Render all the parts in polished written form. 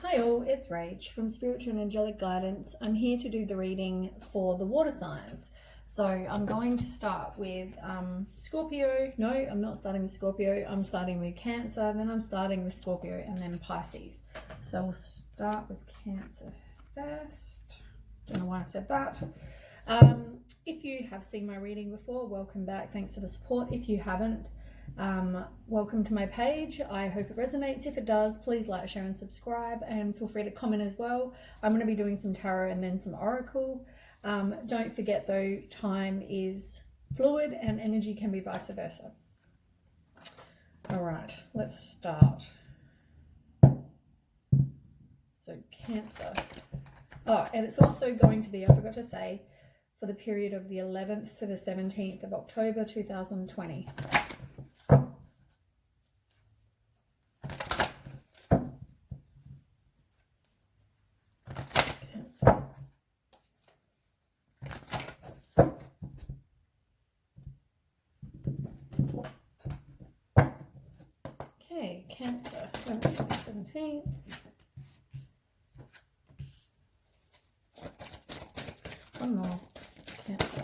Hi all, it's Rach from Spiritual and Angelic Guidance. I'm here to do the reading for the water signs. So I'm going to start with Scorpio. No, I'm not starting with Scorpio. I'm starting with Cancer, then I'm starting with Scorpio, and then Pisces. So we'll start with Cancer first. Don't know why I said that. If you have seen my reading before, welcome back. Thanks for the support. If you haven't, welcome to my page. I hope it resonates. If it does, please like, share and subscribe, and feel free to comment as well. I'm going to be doing some tarot and then some oracle. Don't forget though, time is fluid and energy can be vice versa. All right, let's start. So Cancer. Oh, and it's also going to be, I forgot to say, for the period of the 11th to the 17th of October 2020. Okay, Cancer, 11th to the 17th. One more, Cancer.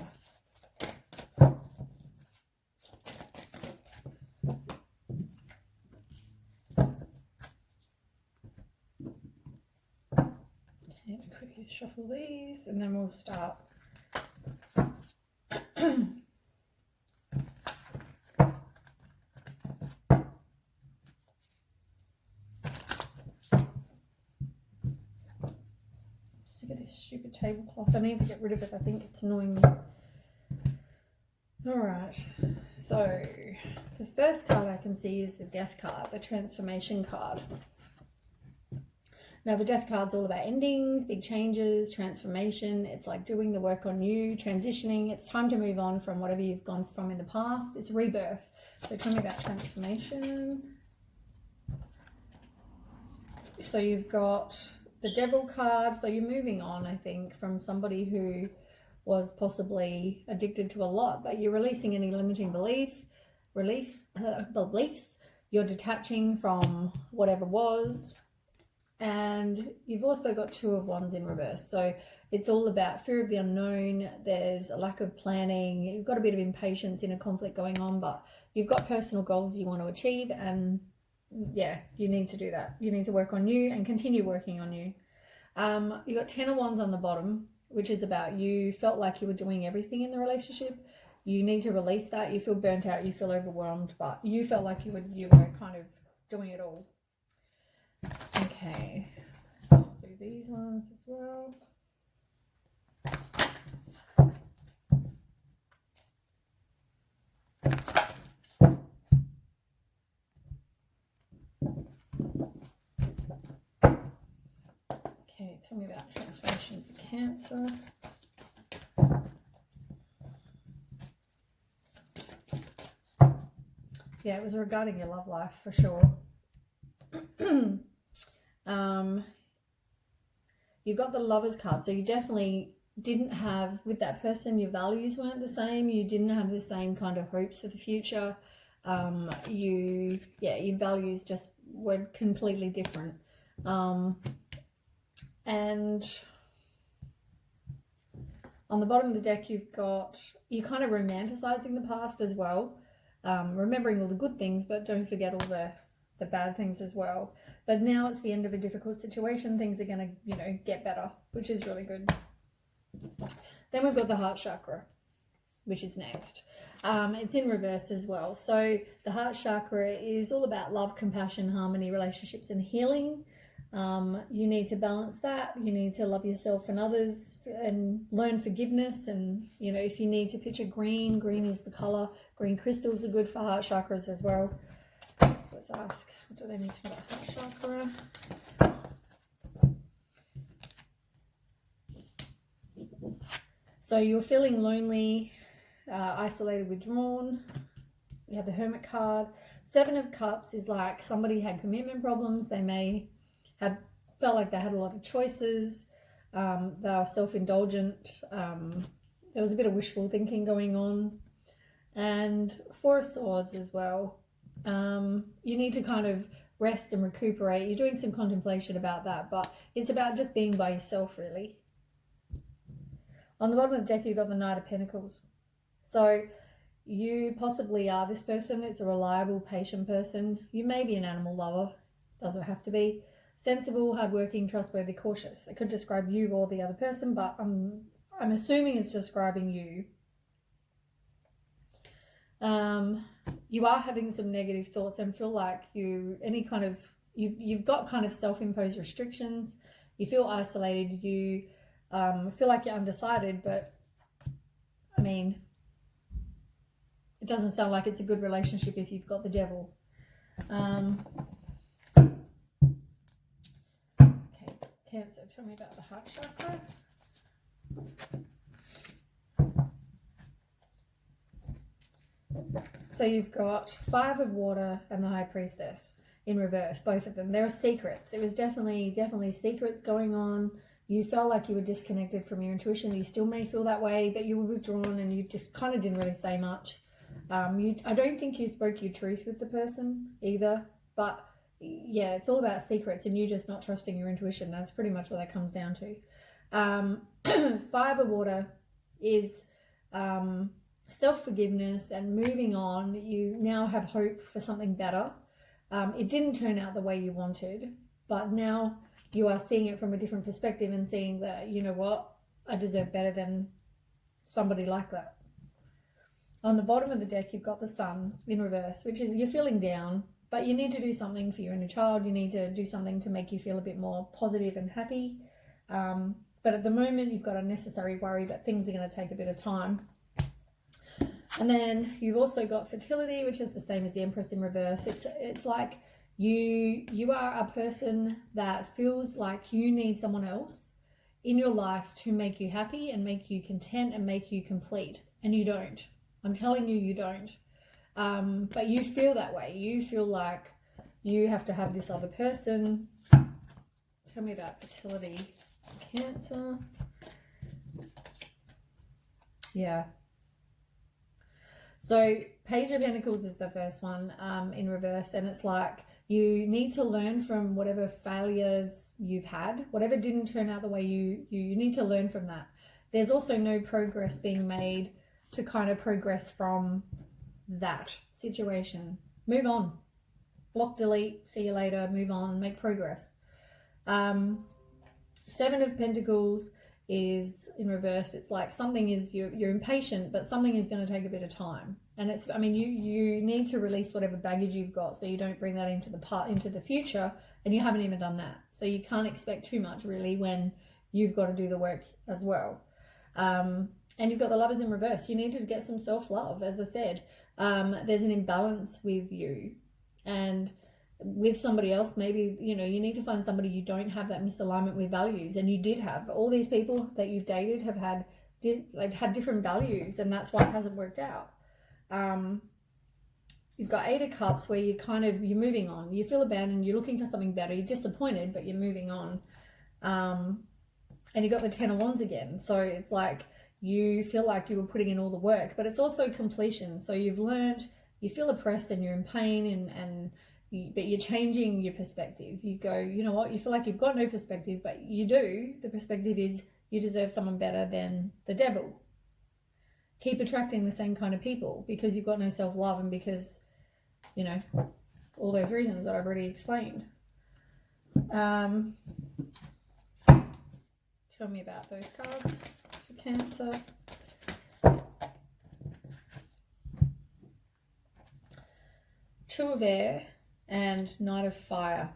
Okay, quickly shuffle these and then we'll start. Sick of this stupid tablecloth. I need to get rid of it. I think it's annoying me. Alright, so the first card I can see is the Death card, the Transformation card. Now the Death card's all about endings, big changes, transformation. It's like doing the work on you, transitioning. It's time to move on from whatever you've gone from in the past. It's rebirth. So tell me about transformation. So you've got the Devil card. So you're moving on, I think, from somebody who was possibly addicted to a lot, but you're releasing any limiting beliefs. You're detaching from whatever was. And you've also got Two of Wands in reverse. So it's all about fear of the unknown. There's a lack of planning. You've got a bit of impatience in a conflict going on, but you've got personal goals you want to achieve. And yeah, you need to do that. You need to work on you and continue working on you. You've got 10 of Wands on the bottom, which is about you felt like you were doing everything in the relationship. You need to release that. You feel burnt out. You feel overwhelmed, but you felt like you were kind of doing it all. Okay, let's do these ones as well. Okay, tell me about transformation for Cancer. Yeah, it was regarding your love life for sure. You got the Lovers card, so you definitely didn't have, with that person, your values weren't the same. You didn't have the same kind of hopes for the future. Your values just were completely different. And on the bottom of the deck, you're kind of romanticizing the past as well, remembering all the good things, but don't forget all the bad things as well. But now it's the end of a difficult situation. Things are going to, get better, which is really good. Then we've got the heart chakra, which is next. It's in reverse as well. So the heart chakra is all about love, compassion, harmony, relationships, and healing. You need to balance that. You need to love yourself and others and learn forgiveness. And, if you need to picture green is the color. Green crystals are good for heart chakras as well. Let's ask, what do they need to know about heart chakra? So you're feeling lonely, isolated, withdrawn. You have the Hermit card. 7 of Cups is like somebody had commitment problems. They may have felt like they had a lot of choices. They were self-indulgent. There was a bit of wishful thinking going on. And 4 of Swords as well. You need to kind of rest and recuperate. You're doing some contemplation about that, but it's about just being by yourself, really. On the bottom of the deck, you've got the Knight of Pentacles. So you possibly are this person. It's a reliable, patient person. You may be an animal lover. Doesn't have to be. Sensible, hardworking, trustworthy, cautious. It could describe you or the other person, but I'm assuming it's describing you. You are having some negative thoughts and feel like you've got kind of self-imposed restrictions. You feel isolated. You feel like you're undecided, but I mean, it doesn't sound like it's a good relationship if you've got the devil. Okay, Cancer, tell me about the heart chakra. So you've got 5 of Water and the High Priestess in reverse, both of them. There are secrets. It was definitely secrets going on. You felt like you were disconnected from your intuition. You still may feel that way, but you were withdrawn and you just kind of didn't really say much. I don't think you spoke your truth with the person either, but yeah, it's all about secrets and you just not trusting your intuition. That's pretty much what that comes down to. 5 of Water is self-forgiveness and moving on. You now have hope for something better. It didn't turn out the way you wanted, but now you are seeing it from a different perspective and seeing that, you know what, I deserve better than somebody like that. On the bottom of the deck, you've got the Sun in reverse, which is you're feeling down, but you need to do something for your inner child. You need to do something to make you feel a bit more positive and happy. But at the moment, you've got unnecessary worry that things are going to take a bit of time. And then you've also got fertility, which is the same as the Empress in reverse. It's like you are a person that feels like you need someone else in your life to make you happy and make you content and make you complete. And you don't. I'm telling you, you don't. But you feel that way. You feel like you have to have this other person. Tell me about fertility. Cancer. Yeah. So Page of Pentacles is the first one in reverse, and it's like you need to learn from whatever failures you've had, whatever didn't turn out the way you need to learn from that. There's also no progress being made to kind of progress from that situation. Move on. Block, delete, see you later, move on, make progress. 7 of Pentacles is in reverse. It's like something is, you're impatient, but something is going to take a bit of time. And it's, I mean, you need to release whatever baggage you've got so you don't bring that into the future, and you haven't even done that. So you can't expect too much really when you've got to do the work as well. And you've got the Lovers in reverse. You need to get some self-love. As I said, there's an imbalance with you and with somebody else. Maybe, you know, you need to find somebody you don't have that misalignment with values. And you did have. All these people that you've dated have had, they've had different values, and that's why it hasn't worked out. You've got 8 of Cups where you're moving on. You feel abandoned. You're looking for something better. You're disappointed, but you're moving on. And you got the 10 of Wands again. So it's like you feel like you were putting in all the work, but it's also completion. So you've learned, you feel oppressed and you're in pain, but you're changing your perspective. You go, you know what, you feel like you've got no perspective, but you do. The perspective is you deserve someone better than the devil. Keep attracting the same kind of people because you've got no self-love and because, you know, all those reasons that I've already explained. Tell me about those cards for Cancer. Two of Air and Knight of Fire.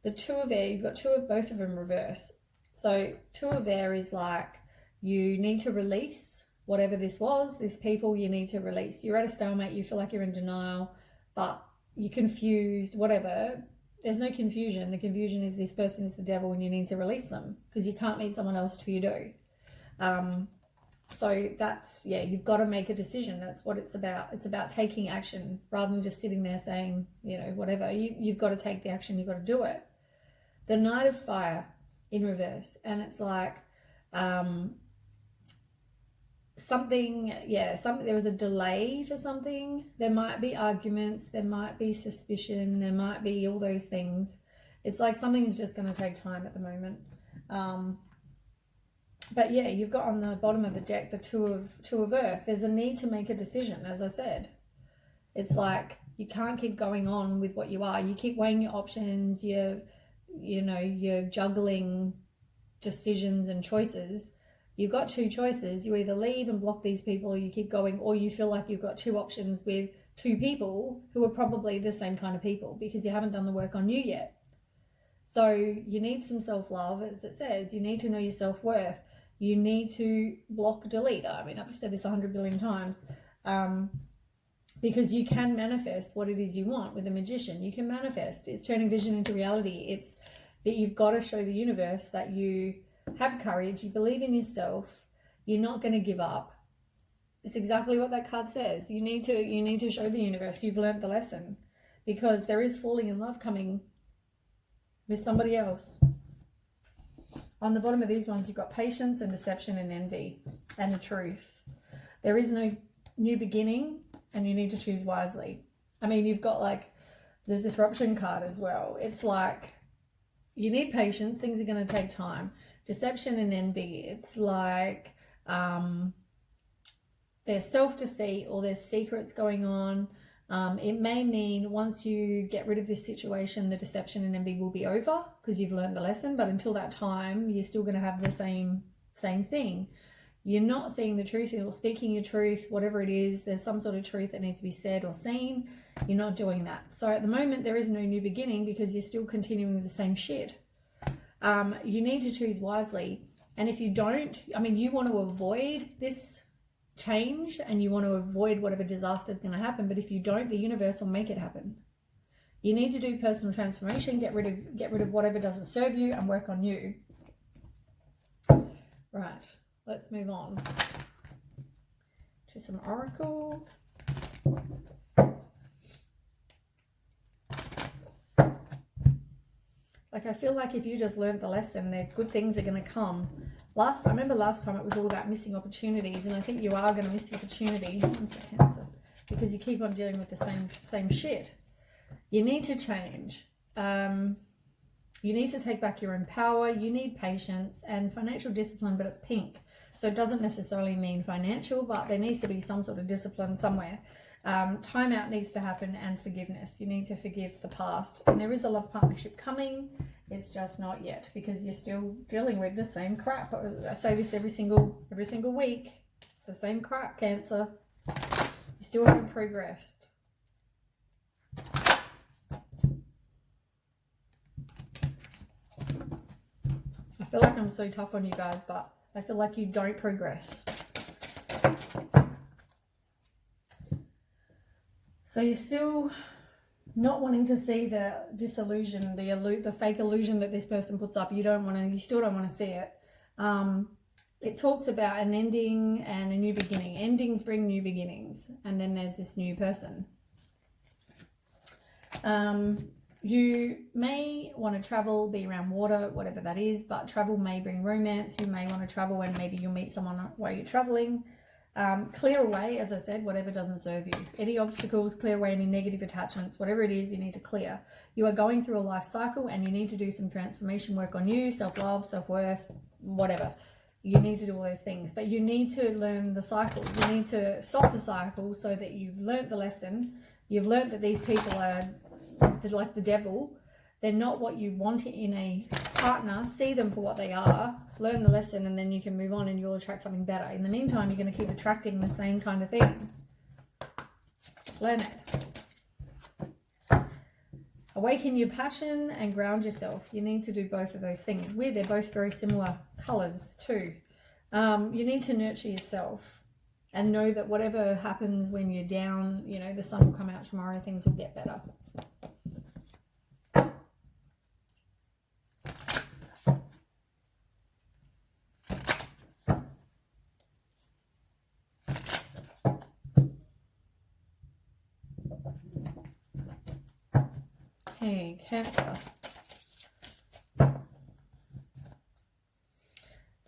The Two of Air, you've got two of both of them reverse. So Two of Air is like you need to release whatever this was, this people you need to release. You're at a stalemate, you feel like you're in denial, but you're confused, whatever. There's no confusion. The confusion is this person is the devil and you need to release them because you can't meet someone else till you do. So that's, yeah, you've got to make a decision. That's what it's about. It's about taking action rather than just sitting there saying, you know, whatever. You've got to take the action. You've got to do it. The Knight of Fire in reverse. And it's like, something, yeah, something, there was a delay for something. There might be arguments, there might be suspicion, there might be all those things. It's like something is just going to take time at the moment. But yeah, you've got on the bottom of the deck the two of Earth. There's a need to make a decision, as I said. It's like you can't keep going on with what you are. You keep weighing your options. You're juggling decisions and choices. You've got two choices. You either leave and block these people, or you keep going, or you feel like you've got two options with two people who are probably the same kind of people because you haven't done the work on you yet. So you need some self-love, as it says. You need to know your self-worth. You need to block, delete. I mean, I've said this 100 billion times, because you can manifest what it is you want with a magician. You can manifest. It's turning vision into reality. It's that you've got to show the universe that you have courage, you believe in yourself, you're not going to give up. It's exactly what that card says. You need to show the universe you've learned the lesson, because there is falling in love coming with somebody else. On the bottom of these ones, you've got patience and deception and envy and the truth. There is no new beginning, and you need to choose wisely. I mean, you've got like the disruption card as well. It's like you need patience. Things are going to take time. Deception and envy. It's like there's self-deceit or there's secrets going on. It may mean once you get rid of this situation, the deception and envy will be over because you've learned the lesson. But until that time, you're still going to have the same thing. You're not seeing the truth or speaking your truth, whatever it is. There's some sort of truth that needs to be said or seen. You're not doing that. So at the moment, there is no new beginning because you're still continuing with the same shit. You need to choose wisely. And if you don't, I mean, you want to avoid this change and you want to avoid whatever disaster is going to happen. But if you don't, the universe will make it happen. You need to do personal transformation, get rid of whatever doesn't serve you and work on you. Right, let's move on to some oracle. Like, I feel like if you just learned the lesson, good things are going to come. I remember last time it was all about missing opportunities, and I think you are going to miss the opportunity for Cancer because you keep on dealing with the same shit. You need to change. You need to take back your own power. You need patience and financial discipline, but it's pink. So it doesn't necessarily mean financial, but there needs to be some sort of discipline somewhere. Time out needs to happen, and forgiveness. You need to forgive the past. And there is a love partnership coming. It's just not yet because you're still dealing with the same crap. I say this every single week. It's the same crap, Cancer. You still haven't progressed. I feel like I'm so tough on you guys, but I feel like you don't progress. So you're still not wanting to see the disillusion, the fake illusion that this person puts up. You still don't want to see it. It talks about an ending and a new beginning. Endings bring new beginnings, and then there's this new person. You may want to travel, be around water, whatever that is, but travel may bring romance. You may want to travel and maybe you'll meet someone while you're traveling. Clear away, as I said, whatever doesn't serve you. Any obstacles, clear away any negative attachments, whatever it is you need to clear. You are going through a life cycle and you need to do some transformation work on you, self-love, self-worth, whatever. You need to do all those things, but you need to learn the cycle. You need to stop the cycle so that you've learnt the lesson. You've learnt that these people are like the devil. They're not what you want in a partner. See them for what they are, learn the lesson, and then you can move on and you'll attract something better. In the meantime, you're going to keep attracting the same kind of thing. Learn it. Awaken your passion and ground yourself. You need to do both of those things. They're both very similar colors too. You need to nurture yourself and know that whatever happens when you're down, the sun will come out tomorrow, things will get better. Hey, Cancer.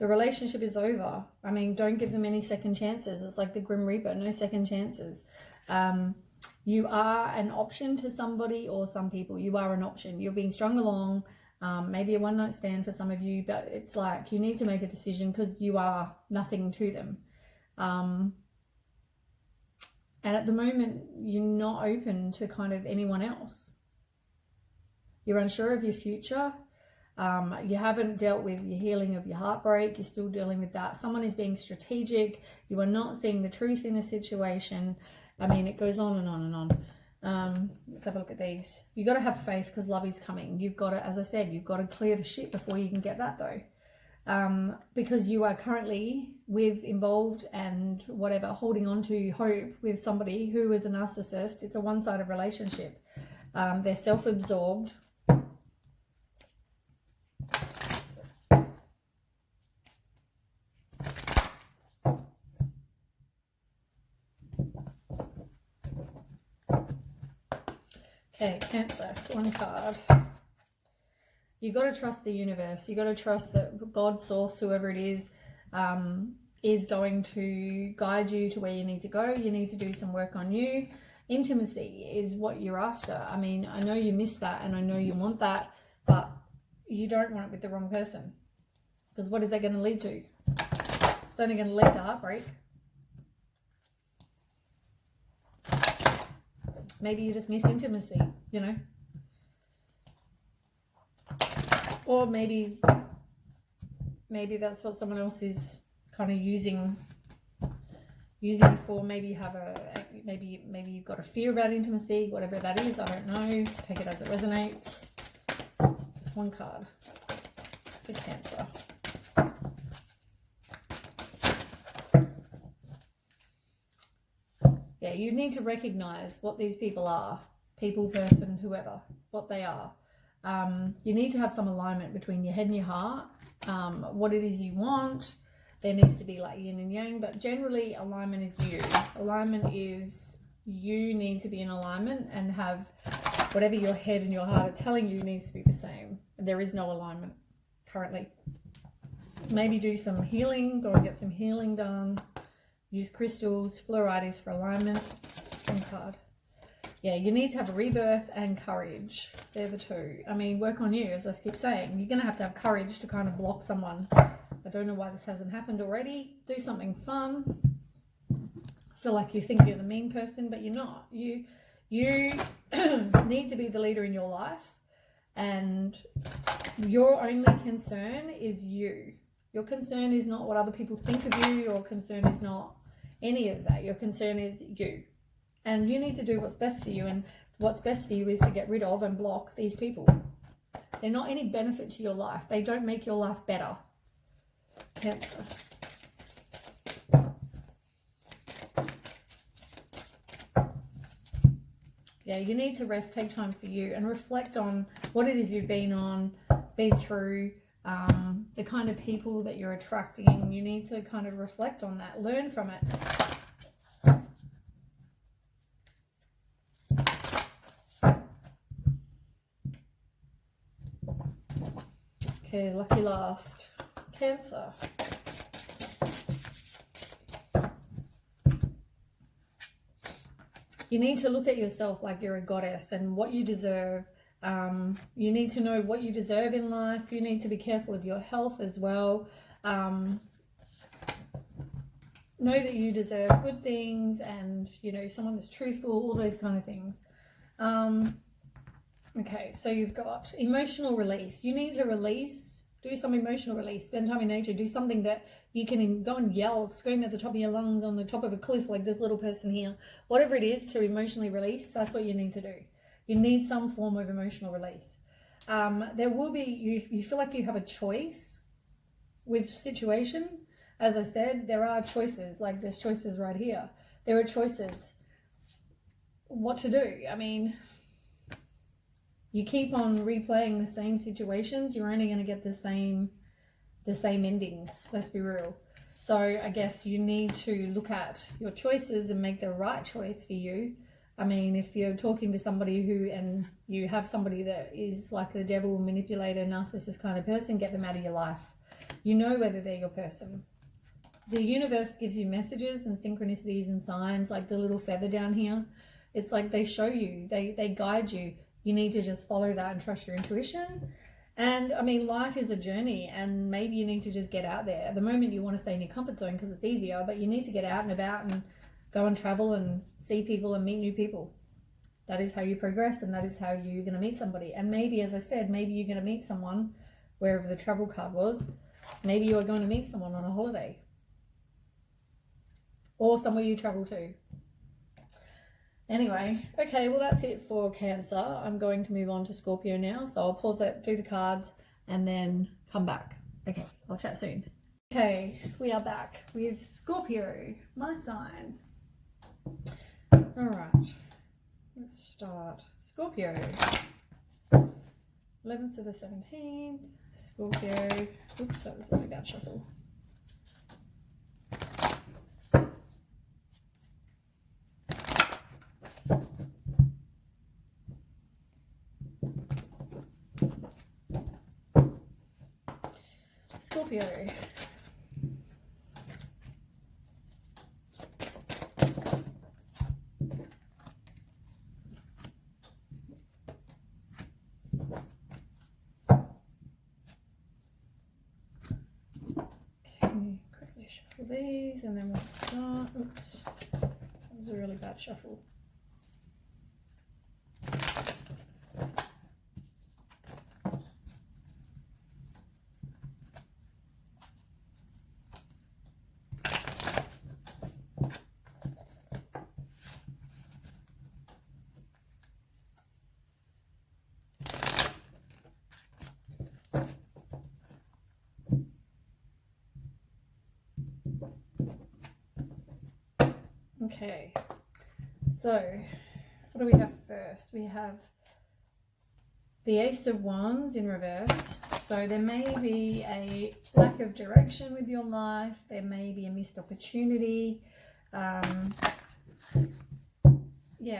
The relationship is over. I mean, don't give them any second chances. It's like the Grim Reaper, no second chances. You are an option to somebody or some people. You are an option. You're being strung along. Maybe a one night stand for some of you, but it's like you need to make a decision because you are nothing to them. And at the moment, you're not open to kind of anyone else. You're unsure of your future. You haven't dealt with your healing of your heartbreak. You're still dealing with that. Someone is being strategic. You are not seeing the truth in a situation. I mean, it goes on and on and on. Let's have a look at these. You got to have faith because love is coming. You've got to, as I said, you've got to clear the shit before you can get that though. Because you are currently involved and whatever, holding on to hope with somebody who is a narcissist. It's a one-sided relationship. They're self-absorbed. Okay, Cancer, one card. You got to trust the universe. You got to trust that God, source, whoever it is going to guide you to where you need to go. You need to do some work on you. Intimacy is what you're after. I mean, I know you miss that and I know you want that, but you don't want it with the wrong person. Because what is that going to lead to? It's only going to lead to heartbreak. Maybe you just miss intimacy, you know. Or maybe that's what someone else is kind of using for. Maybe maybe you've got a fear about intimacy, whatever that is. I don't know. Take it as it resonates. One card for Cancer. Yeah, you need to recognize what these people are. People, person, whoever, what they are. You need to have some alignment between your head and your heart. What it is you want. There needs to be like yin and yang, but generally alignment is you. Alignment is you need to be in alignment and have whatever your head and your heart are telling you needs to be the same. There is no alignment currently. Maybe do some healing, go and get some healing done. Use crystals, fluorides for alignment. One card. Yeah, you need to have a rebirth and courage. They're the two. I mean, work on you, as I keep saying. You're going to have courage to kind of block someone. I don't know why this hasn't happened already. Do something fun. I feel like you think you're the mean person, but you're not. You need to be the leader in your life. And your only concern is you. Your concern is not what other people think of you. Your concern is not any of that. Your concern is you. And you need to do what's best for you. And what's best for you is to get rid of and block these people. They're not any benefit to your life. They don't make your life better. Cancer. Yeah, you need to rest, take time for you and reflect on what it is you've been through, the kind of people that you're attracting. You need to kind of reflect on that, learn from it. Okay, lucky last. Cancer. You need to look at yourself like you're a goddess and what you deserve. You need to know what you deserve in life. You need to be careful of your health as well. Know that you deserve good things and, you know, someone that's truthful, all those kind of things. Okay, so you've got emotional release. You need to release, do some emotional release, spend time in nature, do something that you can go and yell, scream at the top of your lungs on the top of a cliff like this little person here. Whatever it is to emotionally release, that's what you need to do. You need some form of emotional release. There will be, you feel like you have a choice with situation. As I said, there are choices, like there's choices right here. There are choices what to do. I mean, you keep on replaying the same situations, you're only going to get the same endings. Let's be real. So I guess you need to look at your choices and make the right choice for you. I mean, if you're talking to somebody and you have somebody that is like the devil, manipulator, narcissist kind of person, get them out of your life. You know whether they're your person. The universe gives you messages and synchronicities and signs, like the little feather down here. It's like they show you, they guide you. You need to just follow that and trust your intuition. And I mean, life is a journey, and maybe you need to just get out there. At the moment, you want to stay in your comfort zone because it's easier, but you need to get out and about and go and travel and see people and meet new people. That is how you progress, and that is how you're going to meet somebody. And maybe, as I said, maybe you're going to meet someone wherever the travel card was. Maybe you are going to meet someone on a holiday or somewhere you travel to. Anyway, okay, well, that's it for Cancer. I'm going to move on to Scorpio now. So I'll pause it, do the cards, and then come back. Okay, I'll chat soon. Okay, we are back with Scorpio, my sign. All right, let's start. Scorpio, 11th to the 17th. Scorpio. Oops, that was a really bad shuffle. Scorpio. Quickly shuffle these and then we'll start. Oops, that was a really bad shuffle. Okay, so what do we have first? We have the Ace of Wands in reverse. So there may be a lack of direction with your life. There may be a missed opportunity. Yeah,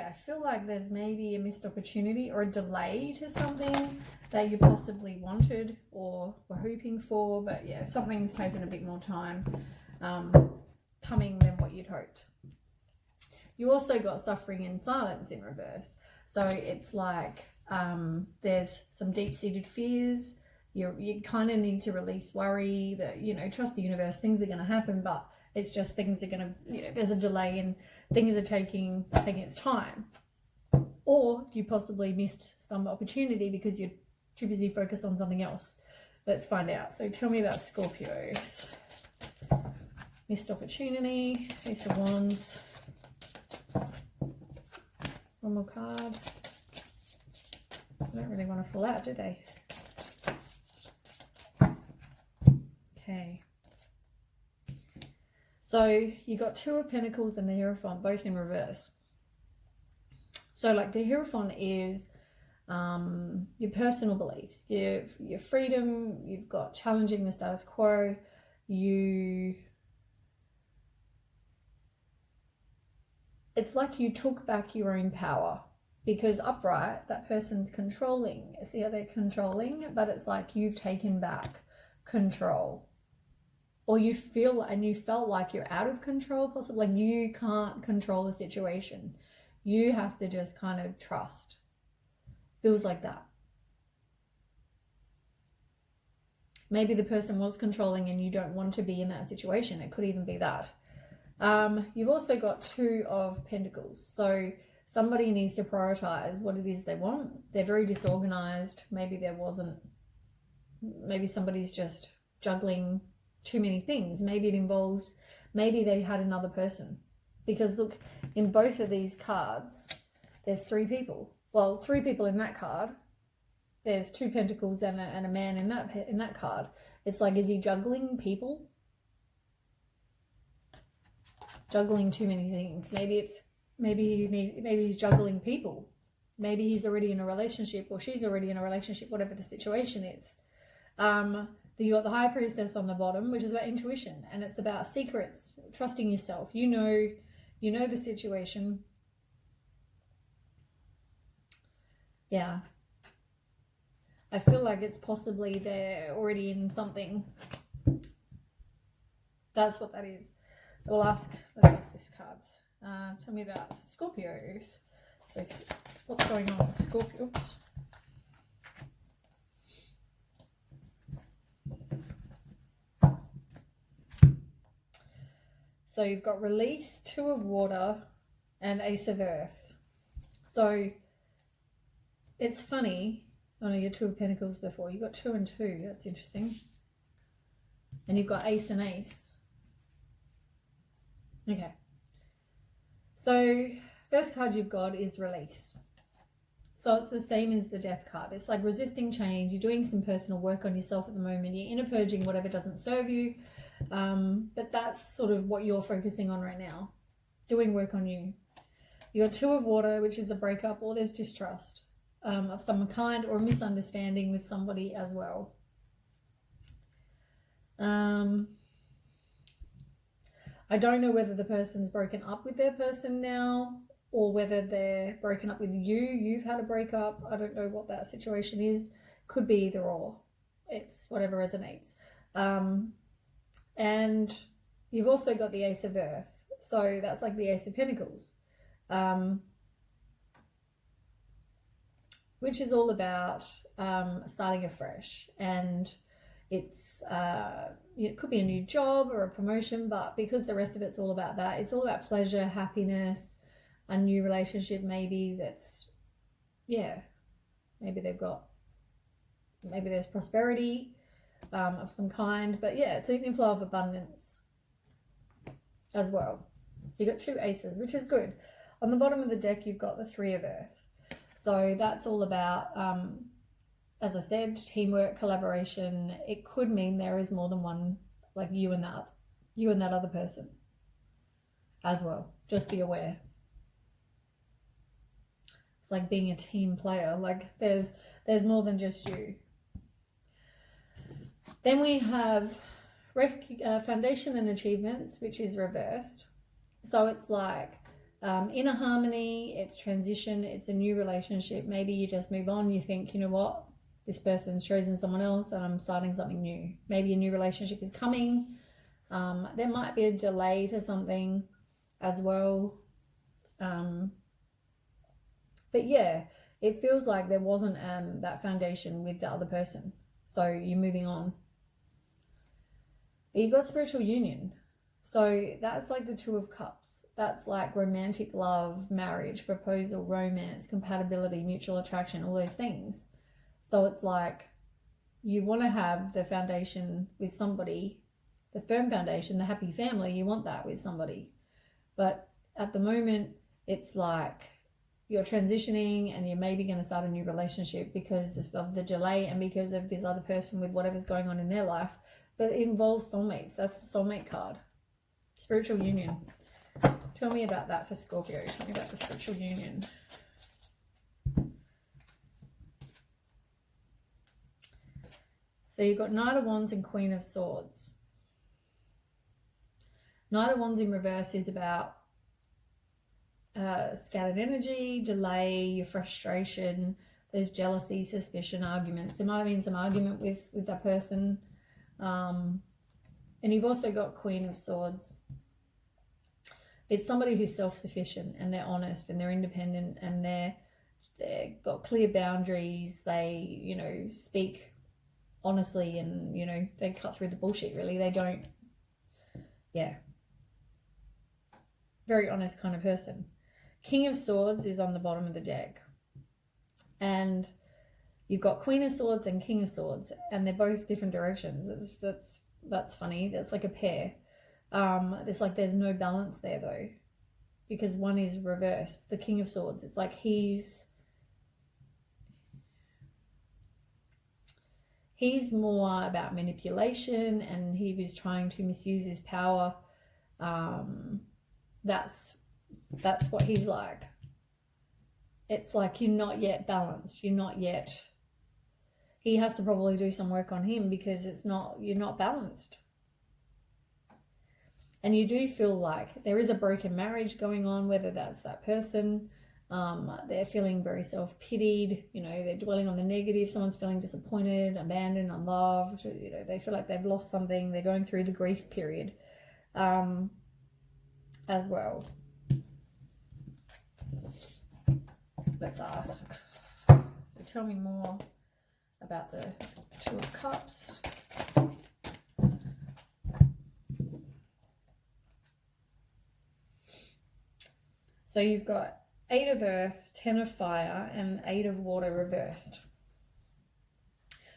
I feel like there's maybe a missed opportunity or a delay to something that you possibly wanted or were hoping for. But yeah, something's taken a bit more time coming than what you'd hoped. You also got suffering in silence in reverse. So it's like there's some deep-seated fears. You kind of need to release worry that, you know, trust the universe. Things are going to happen, but it's just things are going to, you know, there's a delay and things are taking its time. Or you possibly missed some opportunity because you're too busy focused on something else. Let's find out. So tell me about Scorpios. Missed opportunity, Ace of Wands. One more card. They don't really want to fall out, do they? Okay. So you got Two of Pentacles and the Hierophant, both in reverse. So like the Hierophant is your personal beliefs, your freedom. You've got challenging the status quo. It's like you took back your own power, because upright, that person's controlling. See how they're controlling? But it's like you've taken back control. Or you felt like you're out of control, possibly. Like you can't control the situation. You have to just kind of trust. Feels like that. Maybe the person was controlling and you don't want to be in that situation. It could even be that. You've also got Two of Pentacles. So somebody needs to prioritize what it is they want. They're very disorganized. Maybe somebody's just juggling too many things. Maybe they had another person. Because look, in both of these cards, there's three people. Well, three people in that card. There's Two Pentacles and a man in that card. It's like, is he juggling people? Juggling too many things. Maybe he's juggling people. Maybe he's already in a relationship, or she's already in a relationship, whatever the situation is. You got the High Priestess on the bottom, which is about intuition, and it's about secrets, trusting yourself. You know the situation. Yeah. I feel like it's possibly they're already in something That's what that is. Let's ask this cards. Tell me about Scorpios. So what's going on with Scorpios? So you've got release, 2 of water, and Ace of Earth. So it's funny. Oh no, you're 2 of Pentacles before. You got 2 and 2. That's interesting. And you've got Ace and Ace. Okay. So first card you've got is release. So it's the same as the Death card. It's like resisting change. You're doing some personal work on yourself at the moment. You're inner purging whatever doesn't serve you. But that's sort of what you're focusing on right now. Doing work on you. You got 2 of water, which is a breakup, or there's distrust of some kind, or a misunderstanding with somebody as well. I don't know whether the person's broken up with their person now, or whether they're broken up with you. You've had a breakup. I don't know what that situation is. Could be either or. It's whatever resonates. And you've also got the Ace of Earth. So that's like the Ace of Pentacles. Which is all about starting afresh. And it's it could be a new job or a promotion, but because the rest of it's all about that, it's all about pleasure, happiness, a new relationship maybe that's, yeah, maybe there's prosperity of some kind, but yeah, it's an inflow of abundance as well. So you got 2 aces, which is good. On the bottom of the deck, you've got the 3 of Earth. So that's all about, as I said, teamwork, collaboration. It could mean there is more than one, like you and that other person as well. Just be aware. It's like being a team player. Like there's more than just you. Then we have foundation and achievements, which is reversed. So it's like inner harmony, it's transition, it's a new relationship. Maybe you just move on. You think, you know what? This person's chosen someone else and I'm starting something new. Maybe a new relationship is coming. There might be a delay to something as well. But yeah, it feels like there wasn't that foundation with the other person. So you're moving on. But you've got spiritual union. So that's like the 2 of Cups. That's like romantic love, marriage, proposal, romance, compatibility, mutual attraction, all those things. So it's like you want to have the foundation with somebody, the firm foundation, the happy family, you want that with somebody. But at the moment, it's like you're transitioning and you're maybe going to start a new relationship because of the delay and because of this other person with whatever's going on in their life. But it involves soulmates. That's the soulmate card. Spiritual union. Tell me about that for Scorpio. Tell me about the spiritual union. So you've got Knight of Wands and Queen of Swords. Knight of Wands in reverse is about scattered energy, delay, your frustration. There's jealousy, suspicion, arguments. There might have been some argument with that person. And you've also got Queen of Swords. It's somebody who's self-sufficient and they're honest and they're independent and they've got clear boundaries. They, you know, speak honestly and, you know, they cut through the bullshit really. They don't, yeah. Very honest kind of person. King of Swords is on the bottom of the deck. And you've got Queen of Swords and King of Swords, and they're both different directions. That's funny. That's like a pair. There's no balance there though, because one is reversed. The King of Swords, it's like he's more about manipulation and he was trying to misuse his power. That's what he's like. It's like you're not yet balanced. You're not yet. He has to probably do some work on him because you're not balanced. And you do feel like there is a broken marriage going on, whether that's that person. They're feeling very self-pitied. You know, they're dwelling on the negative. Someone's feeling disappointed, abandoned, unloved. You know, they feel like they've lost something. They're going through the grief period. as well. Let's ask. So tell me more about the Two of Cups. So you've got 8 of Earth, 10 of Fire, and 8 of Water reversed.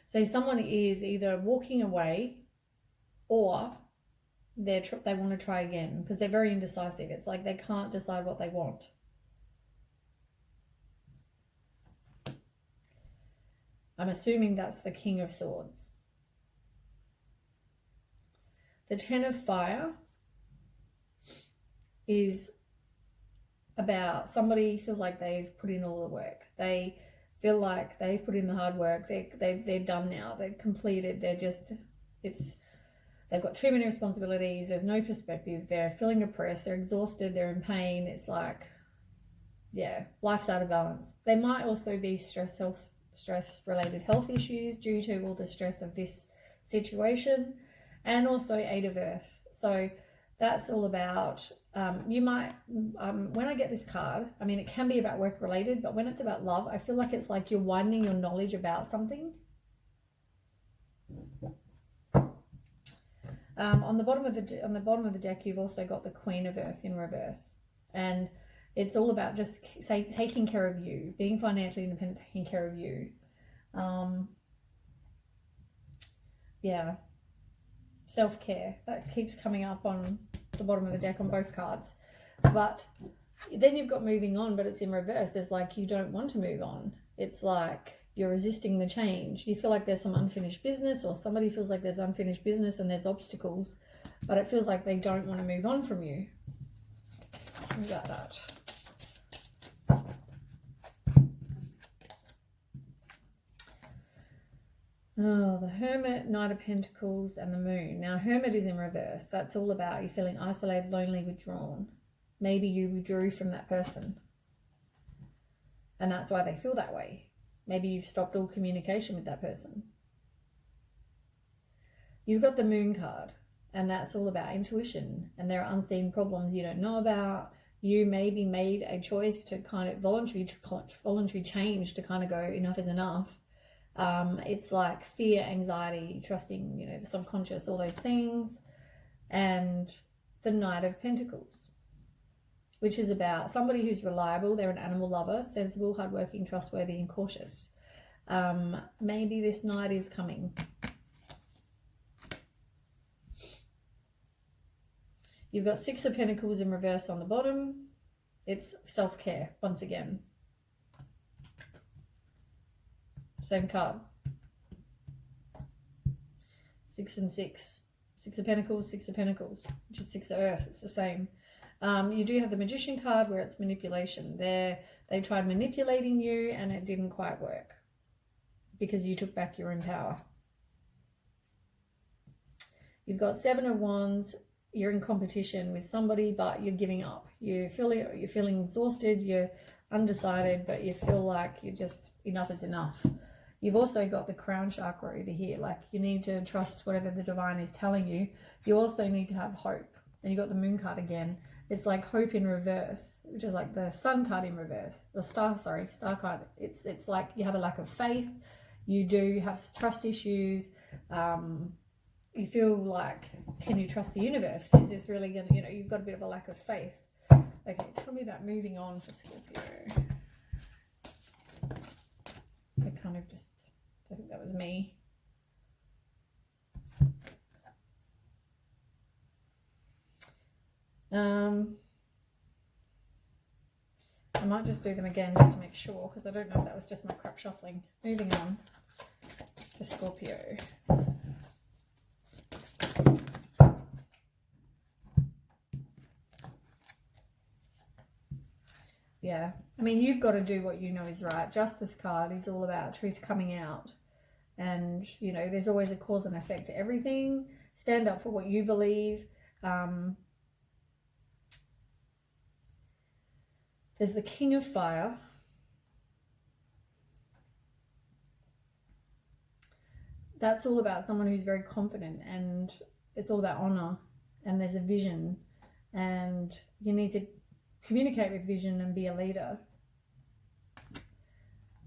So someone is either walking away or they want to try again because they're very indecisive. It's like they can't decide what they want. I'm assuming that's the King of Swords. The 10 of Fire is about somebody feels like they've put in all the work. They feel like they've put in the hard work. They're done now. They're completed. They've got too many responsibilities. There's no perspective. They're feeling oppressed. They're exhausted. They're in pain. It's like, yeah, life's out of balance. They might also be stress-related health issues due to all the stress of this situation, and also 8 of Earth. So that's all about, you might, when I get this card, I mean, it can be about work related, but when it's about love, I feel like it's like you're widening your knowledge about something. On the bottom of the deck, you've also got the Queen of Earth in reverse, and it's all about just taking care of you, being financially independent, taking care of you. Yeah, self-care, that keeps coming up on the bottom of the deck on both cards. But then you've got moving on, but it's in reverse. It's like you don't want to move on. It's like you're resisting the change. You feel like there's some unfinished business, or somebody feels like there's unfinished business and there's obstacles, but it feels like they don't want to move on from you. You got that. Oh, the Hermit, Knight of Pentacles, and the Moon. Now, Hermit is in reverse. That's all about you feeling isolated, lonely, withdrawn. Maybe you withdrew from that person, and that's why they feel that way. Maybe you've stopped all communication with that person. You've got the Moon card, and that's all about intuition, and there are unseen problems you don't know about. You maybe made a choice to kind of voluntary change to kind of go, enough is enough. It's like fear, anxiety, trusting, the subconscious, all those things. And the Knight of Pentacles, which is about somebody who's reliable. They're an animal lover, sensible, hardworking, trustworthy, and cautious. Maybe this knight is coming. You've got 6 of Pentacles in reverse on the bottom. It's self-care, once again. Same card. 6 and 6. 6 of Pentacles, 6 of Pentacles, which is 6 of Earth. It's the same. You do have the Magician card where it's manipulation. They tried manipulating you and it didn't quite work because you took back your own power. You've got 7 of Wands. You're in competition with somebody, but you're giving up. You're feeling exhausted. You're undecided, but you feel like enough is enough. You've also got the Crown chakra over here. Like, you need to trust whatever the divine is telling you. You also need to have hope. And you got the Moon card again. It's like hope in reverse, which is like the Sun card in reverse. The star card. It's like you have a lack of faith. You do have trust issues. You feel like, can you trust the universe? Is this really going to, you've got a bit of a lack of faith. Okay, tell me about moving on for Scorpio. I think that was me. I might just do them again just to make sure, because I don't know if that was just my crap shuffling. Moving on to Scorpio. Yeah, I mean, you've got to do what you know is right. Justice card is all about truth coming out. And, there's always a cause and effect to everything. Stand up for what you believe. There's the King of Fire. That's all about someone who's very confident, and it's all about honor and there's a vision, and you need to communicate with vision and be a leader.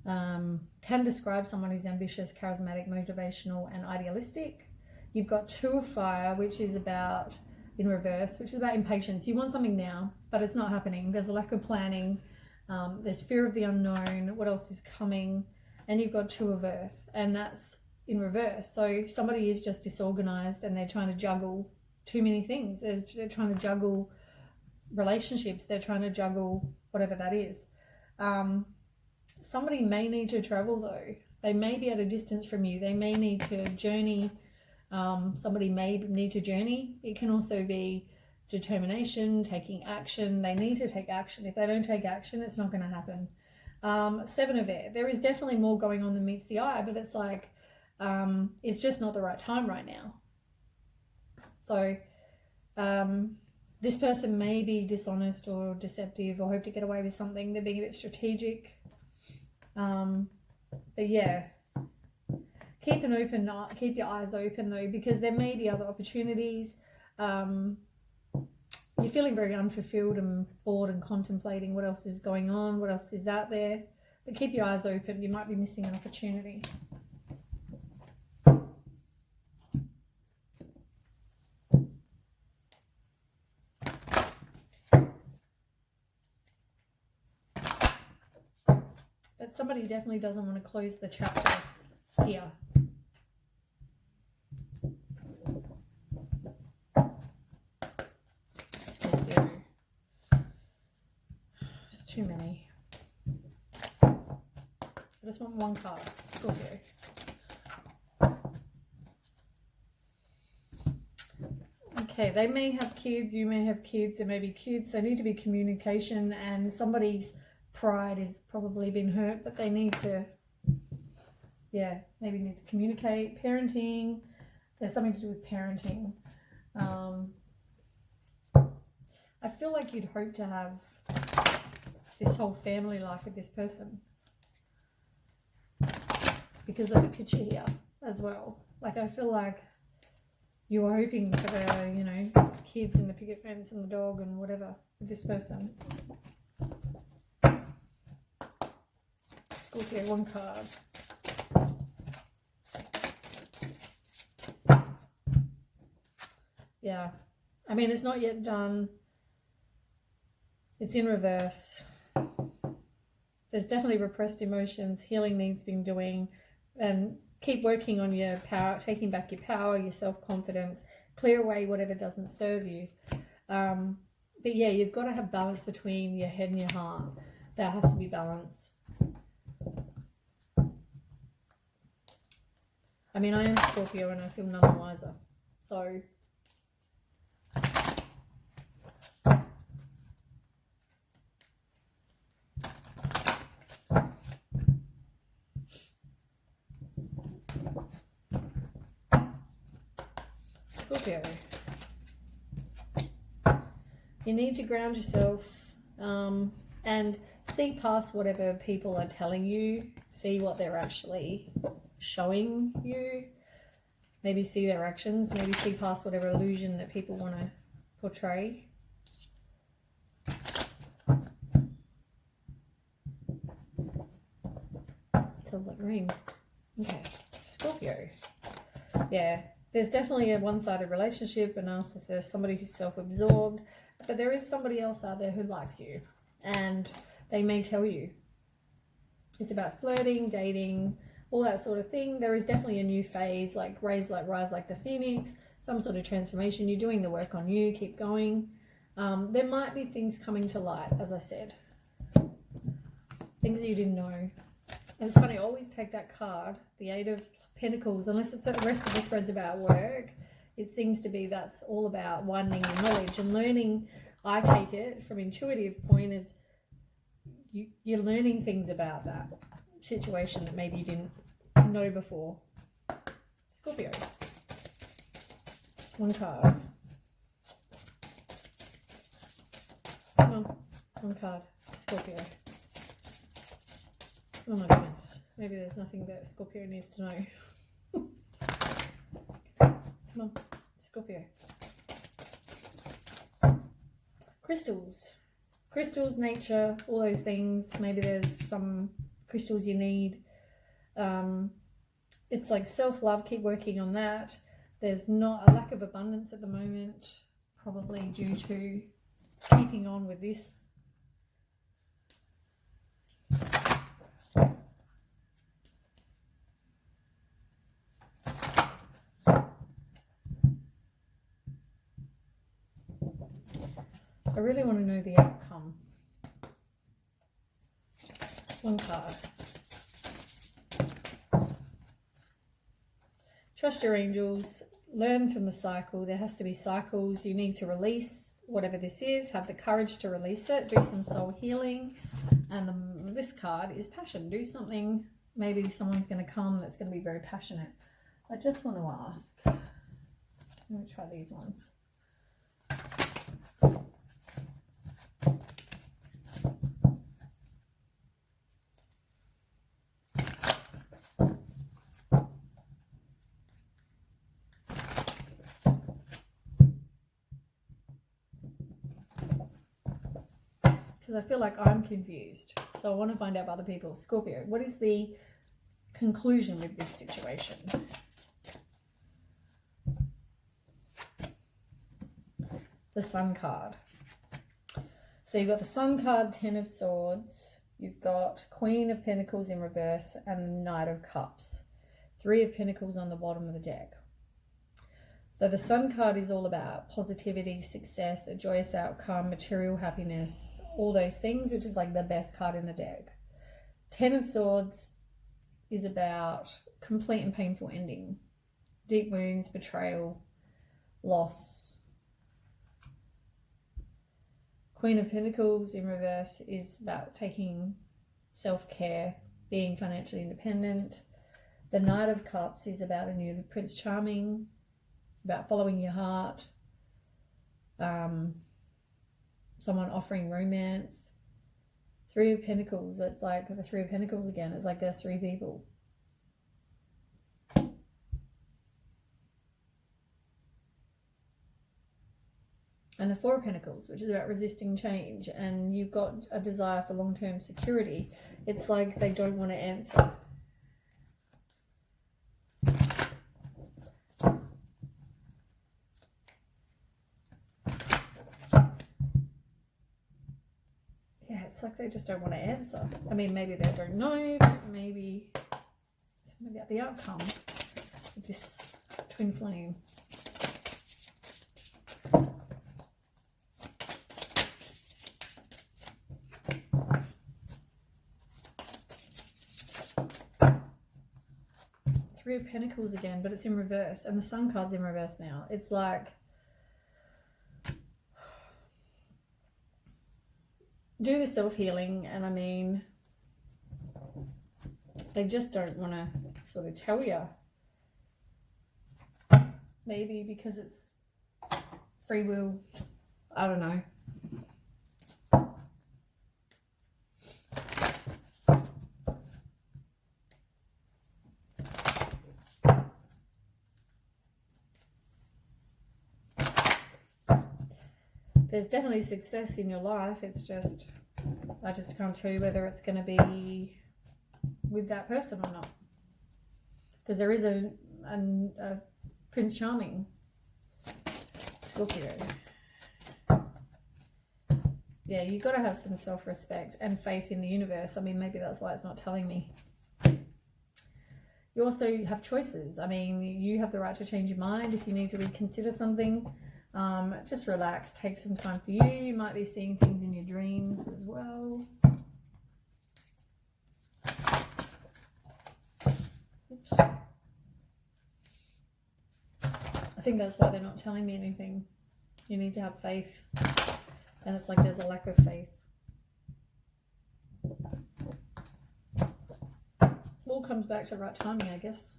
Can describe someone who's ambitious, charismatic, motivational, and idealistic. You've got 2 of fire, which is about, in reverse, which is about impatience. You want something now, but it's not happening. There's a lack of planning. There's fear of the unknown. What else is coming? And you've got 2 of earth, and that's in reverse. So somebody is just disorganized and they're trying to juggle too many things. They're trying to juggle relationships. They're trying to juggle whatever that is. Somebody may need to travel though. They may be at a distance from you. They may need to journey. Somebody may need to journey. It can also be determination, taking action. They need to take action. If they don't take action, it's not going to happen. 7 of air. There is definitely more going on than meets the eye, but it's like, it's just not the right time right now. So this person may be dishonest or deceptive or hope to get away with something. They're being a bit strategic. But yeah, keep your eyes open though, because there may be other opportunities. You're feeling very unfulfilled and bored and contemplating what else is going on, what else is out there. But keep your eyes open. You might be missing an opportunity. But somebody definitely doesn't want to close the chapter here. Scorpio. There's too many. I just want one card. Scorpio. Okay, they may have kids, you may have kids, there may be kids. There need to be communication, and somebody's pride has probably been hurt, but they need to, maybe need to communicate. Parenting, there's something to do with parenting. I feel like you'd hope to have this whole family life with this person because of the picture here as well. Like, I feel like you were hoping for the, kids and the picket fence and the dog and whatever with this person. Scorpio, one card. Yeah. I mean, it's not yet done. It's in reverse. There's definitely repressed emotions. Healing needs being doing. And keep working on your power, taking back your power, your self-confidence. Clear away whatever doesn't serve you. But yeah, you've got to have balance between your head and your heart. There has to be balance. I mean, I am Scorpio and I feel none the wiser. So Scorpio, you need to ground yourself and see past whatever people are telling you. See what they're actually showing you. Maybe see their actions. Maybe see past whatever illusion that people want to portray. Sounds like rain. Okay, Scorpio. Yeah, there's definitely a one-sided relationship, a narcissist, somebody who's self-absorbed, but there is somebody else out there who likes you, and they may tell you. It's about flirting, dating, all that sort of thing. There is definitely a new phase, like rise like the phoenix, some sort of transformation. You're doing the work on you, keep going. There might be things coming to light, as I said. Things you didn't know. And it's funny, I always take that card, the 8 of Pentacles, unless it's the rest of the spread's about work. It seems to be that's all about widening your knowledge and learning. I take it from intuitive point as you're learning things about that situation that maybe you didn't know before. Scorpio. One card. Come on. One card. Scorpio. Oh my goodness. Maybe there's nothing that Scorpio needs to know. Come on. Scorpio. Crystals, nature, all those things. Maybe there's some crystals you need. It's like self-love, keep working on that. There's not a lack of abundance at the moment, probably due to keeping on with this. I really want to know the outcome. One card. Trust your angels. Learn from the cycle. There has to be cycles. You need to release whatever this is. Have the courage to release it. Do some soul healing. And this card is passion. Do something. Maybe someone's going to come that's going to be very passionate. I just want to ask. I'm going to try these ones. Because I feel like I'm confused. So I want to find out for other people. Scorpio, what is the conclusion with this situation? The Sun card. So you've got the Sun card, Ten of Swords. You've got Queen of Pentacles in reverse and Knight of Cups. Three of Pentacles on the bottom of the deck. So the Sun card is all about positivity, success, a joyous outcome, material happiness, all those things, which is like the best card in the deck. Ten of Swords is about complete and painful ending. Deep wounds, betrayal, loss. Queen of Pentacles in reverse is about taking self-care, being financially independent. The Knight of Cups is about a new Prince Charming, about following your heart, someone offering romance. Three of Pentacles, it's like the Three of Pentacles again. It's like there's three people. And the Four of Pentacles, which is about resisting change, and you've got a desire for long-term security. It's like they don't want to answer. It's like they just don't want to answer. I mean, maybe they don't know, but maybe at the outcome of this twin flame. Three of Pentacles again, but it's in reverse, and the Sun card's in reverse now. It's like do the self-healing, and I mean, they just don't want to sort of tell you. Maybe because it's free will. I don't know. There's definitely success in your life. It's just, I just can't tell you whether it's going to be with that person or not. Because there is a Prince Charming, Scorpio. Yeah, you've got to have some self-respect and faith in the universe. I mean, maybe that's why it's not telling me. You also have choices. I mean, you have the right to change your mind if you need to reconsider something. Just relax, take some time for you. You might be seeing things in your dreams as well. Oops. I think that's why they're not telling me anything. You need to have faith. And it's like there's a lack of faith. All comes back to the right timing, I guess.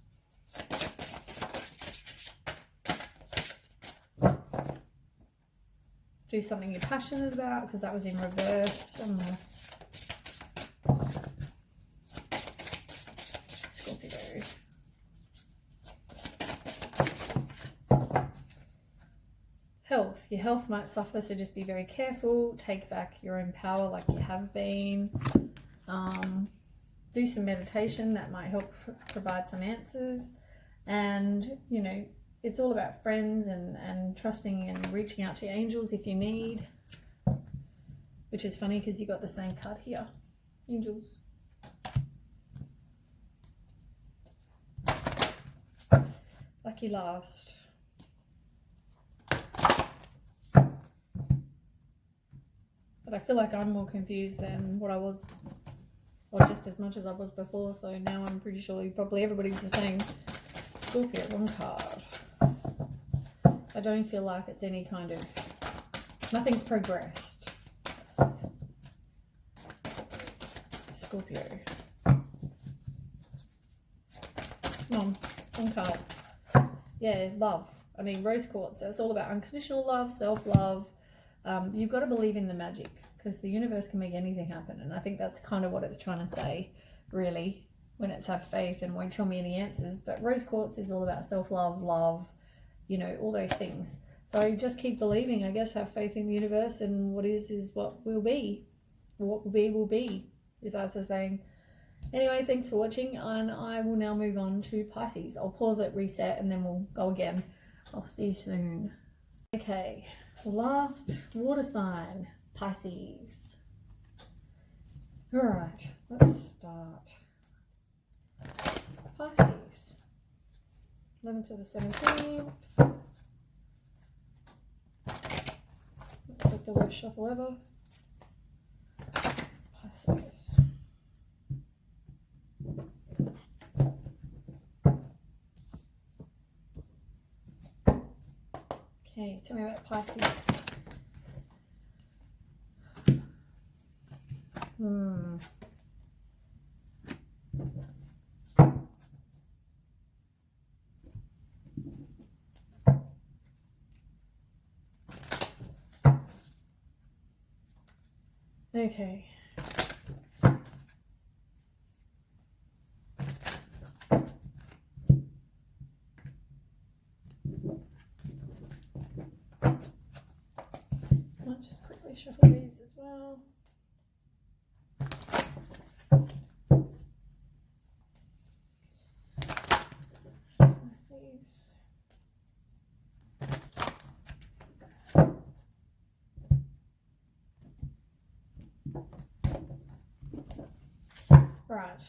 Do something you're passionate about, because that was in reverse. Scorpio. health. Your health might suffer, so just be very careful. Take back your own power like you have been. Do some meditation that might help provide some answers. And, you know, it's all about friends and trusting and reaching out to angels if you need. Which is funny because you got the same card here. Angels. Lucky last. But I feel like I'm more confused than what I was, or just as much as I was before. So now I'm pretty sure probably everybody's the same. Scorpio, one card. I don't feel like it's any kind of, nothing's progressed. Scorpio. Come on, one card. Yeah, love. I mean, rose quartz. It's all about unconditional love, self-love. You've got to believe in the magic because the universe can make anything happen. And I think that's kind of what it's trying to say, really, when it's have faith and won't tell me any answers. But rose quartz is all about self-love, love, you know, all those things. So just keep believing, I guess, have faith in the universe, and what is what will be. What will be, is as they're saying. Anyway, thanks for watching, and I will now move on to Pisces. I'll pause it, reset, and then we'll go again. I'll see you soon. Okay, last water sign, Pisces. All right, let's start. Pisces. 11th to the 17th. Looks like the worst shuffle ever. Pisces. Okay, tell me about Pisces. Okay. I'll just quickly shuffle these as well. Pisces. Right.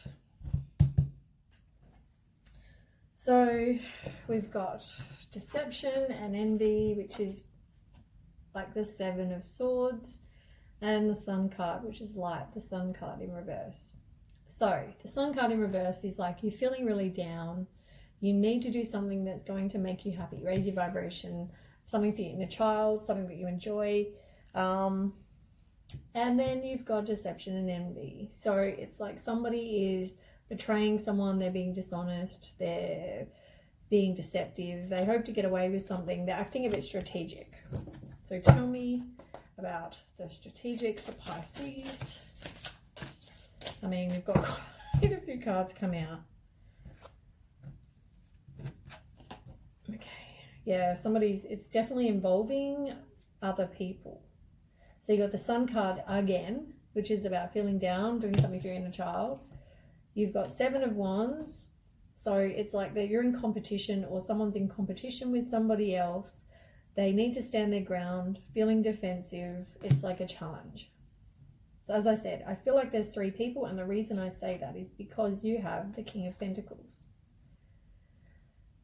So we've got deception and envy, which is like the 7 of swords, and the sun card, which is light, the sun card in reverse. So the sun card in reverse is like you're feeling really down. You need to do something that's going to make you happy, raise your vibration, something for your inner child, something that you enjoy. And then you've got deception and envy. So it's like somebody is betraying someone, they're being dishonest, they're being deceptive, they hope to get away with something, they're acting a bit strategic. So tell me about the strategic for Pisces. I mean, we've got quite a few cards come out. Okay, yeah, it's definitely involving other people. So you got the sun card again, which is about feeling down, doing something for your inner child. You've got 7 of wands. So it's like that you're in competition, or someone's in competition with somebody else. They need to stand their ground, feeling defensive. It's like a challenge. So as I said, I feel like there's 3 people, and the reason I say that is because you have the King of Pentacles.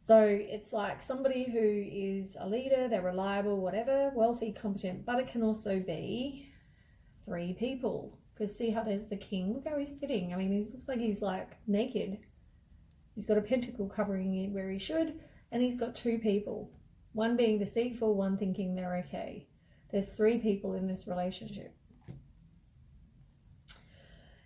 So it's like somebody who is a leader, they're reliable, whatever, wealthy, competent, but it can also be 3 people. Because see how there's the king, look how he's sitting. I mean, he looks like he's like naked. He's got a pentacle covering it where he should, and he's got 2 people. One being deceitful, one thinking they're okay. There's 3 people in this relationship.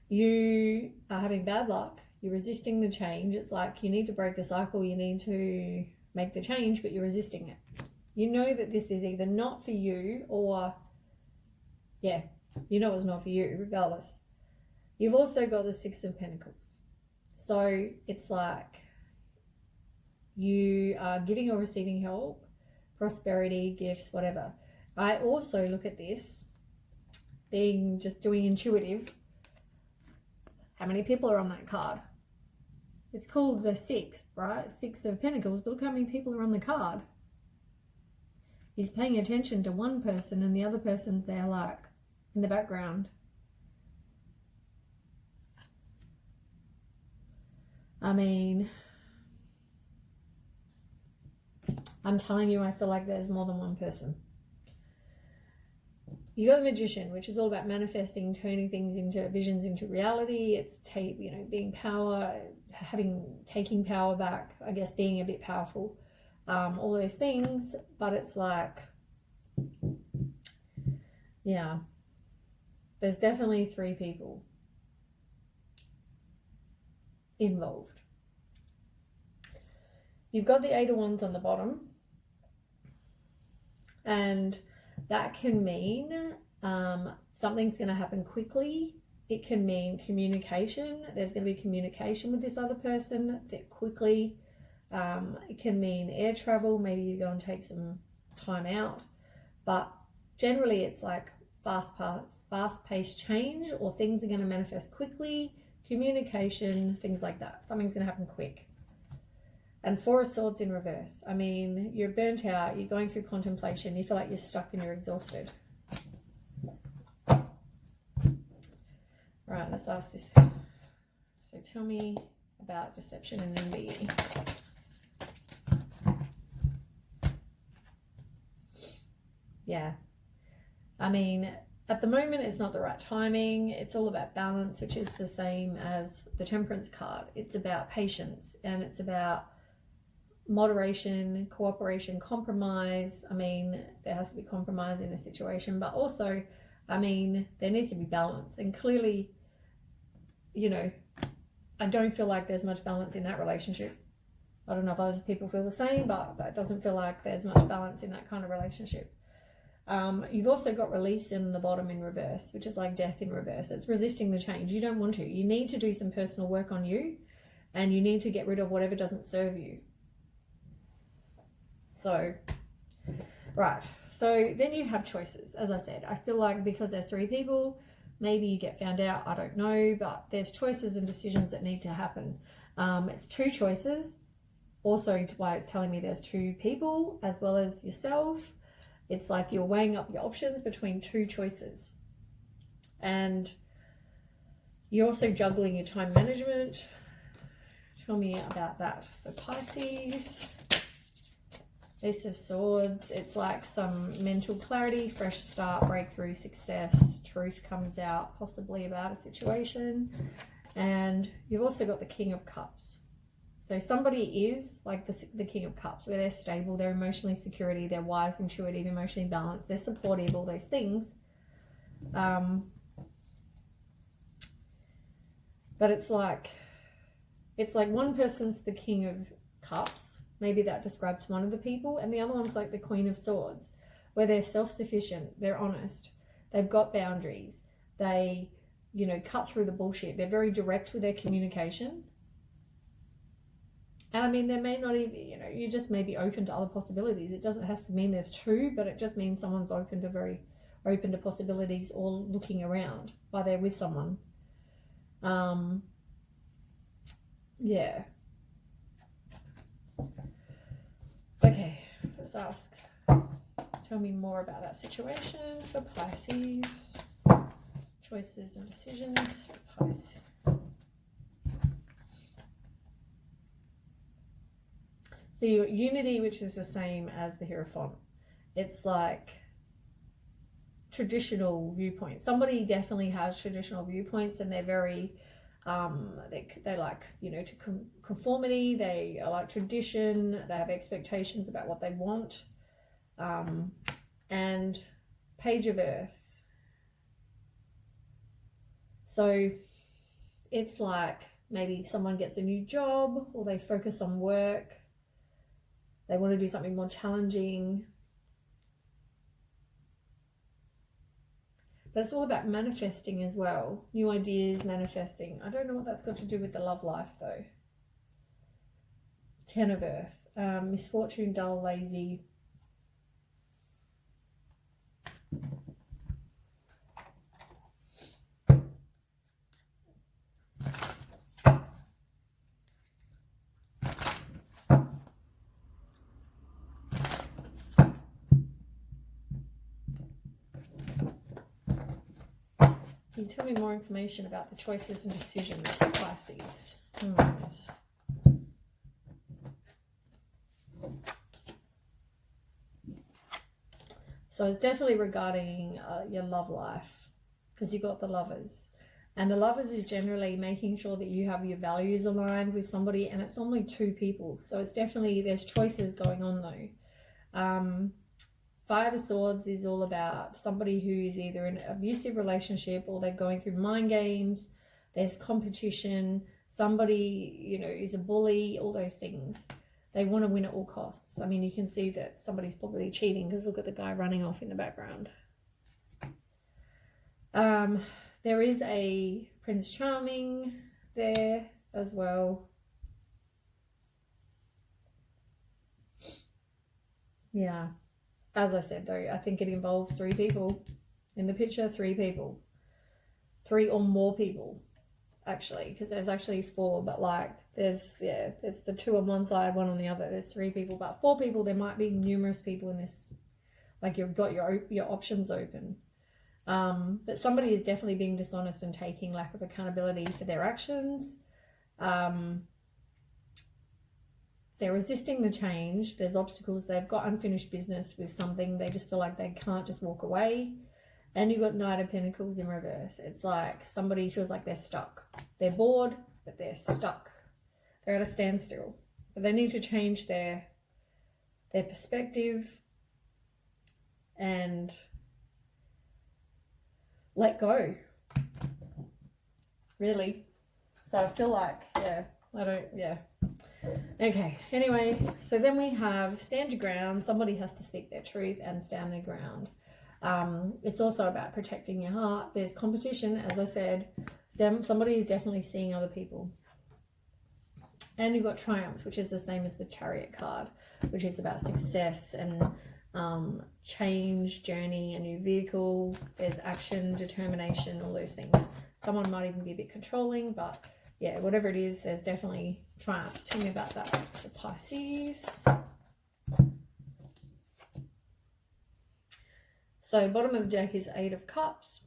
You are having bad luck. You're resisting the change. It's like you need to break the cycle. You need to make the change, but you're resisting it. You know that this is either not for you or, yeah, you know it's not for you regardless. You've also got the 6 of Pentacles. So it's like you are giving or receiving help, prosperity, gifts, whatever. I also look at this being just doing intuitive. How many people are on that card? It's called the 6, right? 6 of Pentacles, but look how many people are on the card. He's paying attention to one person and the other person's there like in the background. I mean, I'm telling you, I feel like there's more than one person. You got the Magician, which is all about manifesting, turning things into visions into reality. It's being power, taking power back, I guess, being a bit powerful, all those things. But it's like, yeah, there's definitely 3 people involved. You've got the 8 of Wands on the bottom, and that can mean something's going to happen quickly. It can mean communication. There's going to be communication with this other person quickly. It can mean air travel. Maybe you go and take some time out. But generally it's like fast-paced change, or things are going to manifest quickly. Communication, things like that. Something's going to happen quick. And 4 of Swords in reverse. I mean, you're burnt out, you're going through contemplation, you feel like you're stuck and you're exhausted. Right, let's ask this. So tell me about deception and envy. Yeah. I mean, at the moment, it's not the right timing. It's all about balance, which is the same as the Temperance card. It's about patience, and it's about moderation, cooperation, compromise. I mean, there has to be compromise in a situation, but also, I mean, there needs to be balance. And clearly, you know, I don't feel like there's much balance in that relationship. I don't know if other people feel the same, but that doesn't feel like there's much balance in that kind of relationship. You've also got release in the bottom in reverse, which is like death in reverse. It's resisting the change. You don't want to. You need to do some personal work on you, and you need to get rid of whatever doesn't serve you. So, right. So then you have choices. As I said, I feel like because there's 3 people, maybe you get found out. I don't know, but there's choices and decisions that need to happen. It's 2 choices. Also, why it's telling me there's 2 people as well as yourself. It's like you're weighing up your options between 2 choices. And you're also juggling your time management. Tell me about that for Pisces. Ace of Swords. It's like some mental clarity, fresh start, breakthrough, success, truth comes out possibly about a situation. And you've also got the King of Cups. So somebody is like the King of Cups, where they're stable, they're emotionally security, they're wise, intuitive, emotionally balanced, they're supportive, all those things. But it's like one person's the King of Cups. Maybe that describes one of the people. And the other one's like the Queen of Swords, where they're self-sufficient, they're honest, they've got boundaries, they, you know, cut through the bullshit. They're very direct with their communication. And I mean, there may not even, you know, you just may be open to other possibilities. It doesn't have to mean there's 2, but it just means someone's open to possibilities, or looking around while they're with someone. Yeah. Okay, let's ask. Tell me more about that situation for Pisces. Choices and decisions for Pisces. So you got Unity, which is the same as the Hierophant. It's like traditional viewpoints. Somebody definitely has traditional viewpoints, and they're very, they like, you know, to conformity. They are like tradition. They have expectations about what they want. And Page of Earth. So it's like maybe someone gets a new job, or they focus on work. They want to do something more challenging. But it's all about manifesting as well. New ideas, manifesting. I don't know what that's got to do with the love life though. 10 of Earth. Misfortune, dull, lazy. Can you tell me more information about the choices and decisions for Pisces? Yes. So it's definitely regarding your love life, because you got the Lovers. And the Lovers is generally making sure that you have your values aligned with somebody, and it's normally two people. So it's definitely, there's choices going on though. Five of Swords is all about somebody who is either in an abusive relationship or they're going through mind games. There's competition. Somebody, you know, is a bully, all those things. They want to win at all costs. I mean, you can see that somebody's probably cheating because look at the guy running off in the background. There is a Prince Charming there as well. Yeah. As I said, though, I think it involves three people in the picture, three people. Three or more people, actually, because there's actually four, but like there's the two on one side, one on the other. There's three people, but four people. There might be numerous people in this, like you've got your options open. But somebody is definitely being dishonest and taking lack of accountability for their actions. They're resisting the change. There's obstacles. They've got unfinished business with something. They just feel like they can't just walk away. And you've got Knight of Pentacles in reverse. It's like somebody feels like they're stuck. They're bored, but they're stuck. They're at a standstill. But they need to change their perspective and let go. Really. So I feel like, Okay, anyway, so then we have stand your ground. Somebody has to speak their truth and stand their ground. It's also about protecting your heart. There's competition, as I said. Somebody is definitely seeing other people. And you've got Triumph, which is the same as the Chariot card, which is about success and change, journey, a new vehicle. There's action, determination, all those things. Someone might even be a bit controlling, but yeah, whatever it is, there's definitely Triumph. Tell me about that for Pisces. So bottom of the deck is Eight of Cups.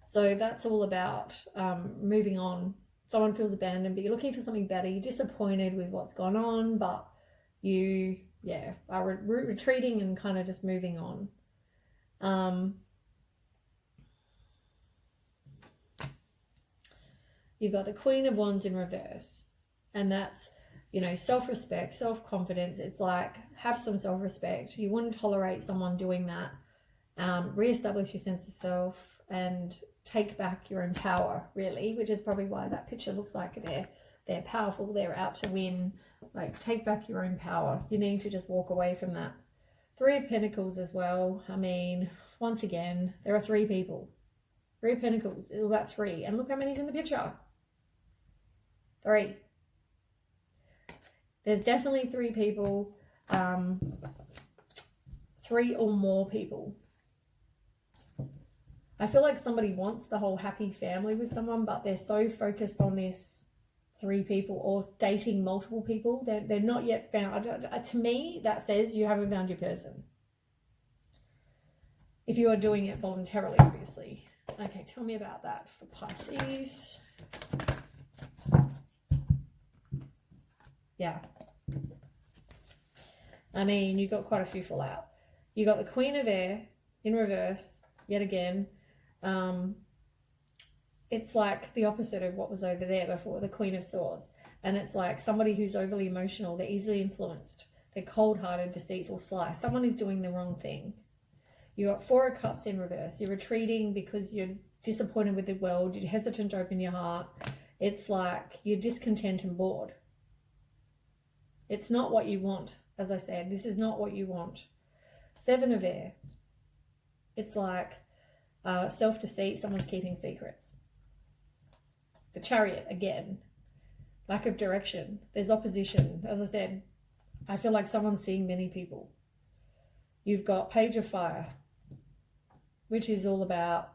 So that's all about moving on. Someone feels abandoned, but you're looking for something better. You're disappointed with what's gone on, but you, are retreating and kind of just moving on. You've got the Queen of Wands in reverse, and that's, you know, self-respect, self-confidence. It's like, have some self-respect. You wouldn't tolerate someone doing that. Re-establish your sense of self and take back your own power, really, which is probably why that picture looks like they're powerful, they're out to win. Like, take back your own power. You need to just walk away from that. Three of Pentacles as well. I mean, once again, there are three people. Three of Pentacles is about three, and look how many's in the picture. Three. There's definitely three people, three or more people. I feel like somebody wants the whole happy family with someone, but they're so focused on this three people or dating multiple people. They're not yet found. To me, that says you haven't found your person. If you are doing it voluntarily, obviously. Okay, tell me about that for Pisces. Yeah. I mean, you got quite a few fall out. You got the Queen of Air in reverse, yet again. It's like the opposite of what was over there before, the Queen of Swords. And it's like somebody who's overly emotional. They're easily influenced. They're cold-hearted, deceitful, sly. Someone is doing the wrong thing. You got Four of Cups in reverse. You're retreating because you're disappointed with the world. You're hesitant to open your heart. It's like you're discontent and bored. It's not what you want. As I said, this is not what you want. Seven of Air. It's like self-deceit. Someone's keeping secrets. The Chariot, again. Lack of direction. There's opposition. As I said, I feel like someone's seeing many people. You've got Page of Fire, which is all about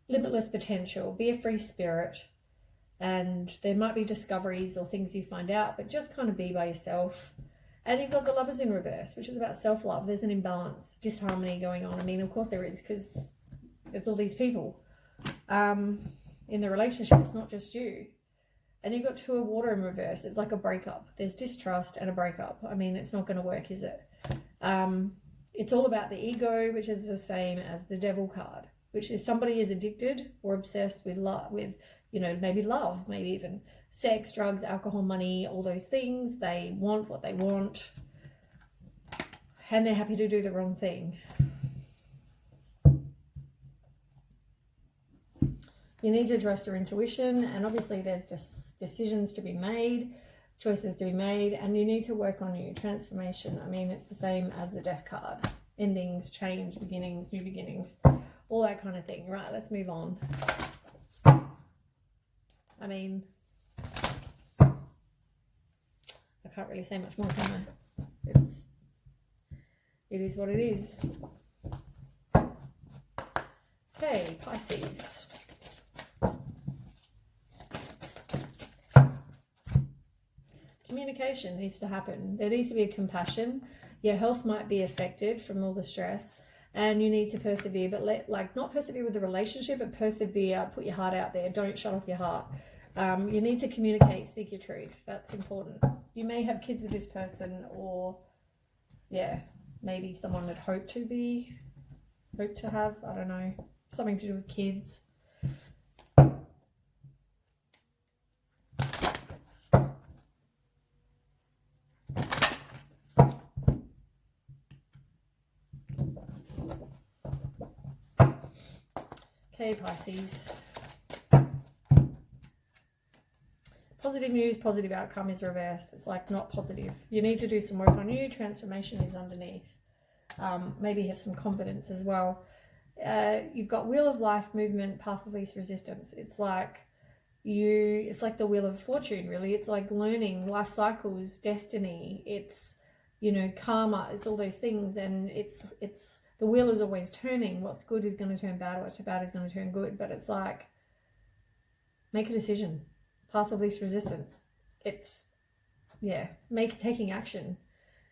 limitless potential. Be a free spirit. And there might be discoveries or things you find out, but just kind of be by yourself And you've got the Lovers in reverse, which is about self-love. There's an imbalance, disharmony going on. I mean, of course there is, because there's all these people in the relationship. It's not just you. And you've got Two of Water in reverse. It's like a breakup. There's distrust and a breakup. I mean, it's not going to work, is it? It's all about the ego, which is the same as the Devil card, which is somebody is addicted or obsessed with love, with, you know, maybe love, maybe even sex, drugs, alcohol, money, all those things. They want what they want, and they're happy to do the wrong thing. You need to trust your intuition, and obviously there's just decisions to be made, choices to be made, and you need to work on you. Transformation. I mean, it's the same as the Death card. Endings, change, beginnings, new beginnings, all that kind of thing. Right, let's move on. I mean, I can't really say much more, can I? It is what it is. Okay, Pisces. Communication needs to happen. There needs to be a compassion. Your health might be affected from all the stress, and you need to persevere, but not persevere with the relationship, but persevere, put your heart out there. Don't shut off your heart. You need to communicate, speak your truth. That's important. You may have kids with this person, or yeah, maybe someone that hoped to have, I don't know, something to do with kids. Okay, Pisces. Positive news, positive outcome is reversed. It's like not positive. You need to do some work on you. Transformation is underneath. Maybe have some confidence as well. You've got Wheel of Life, movement, path of least resistance. It's like the Wheel of Fortune, really. It's like learning, life cycles, destiny. It's, you know, karma. It's all those things, and it's the wheel is always turning. What's good is going to turn bad. What's bad is going to turn good. But it's like, make a decision. Path of least resistance. It's, yeah, taking action.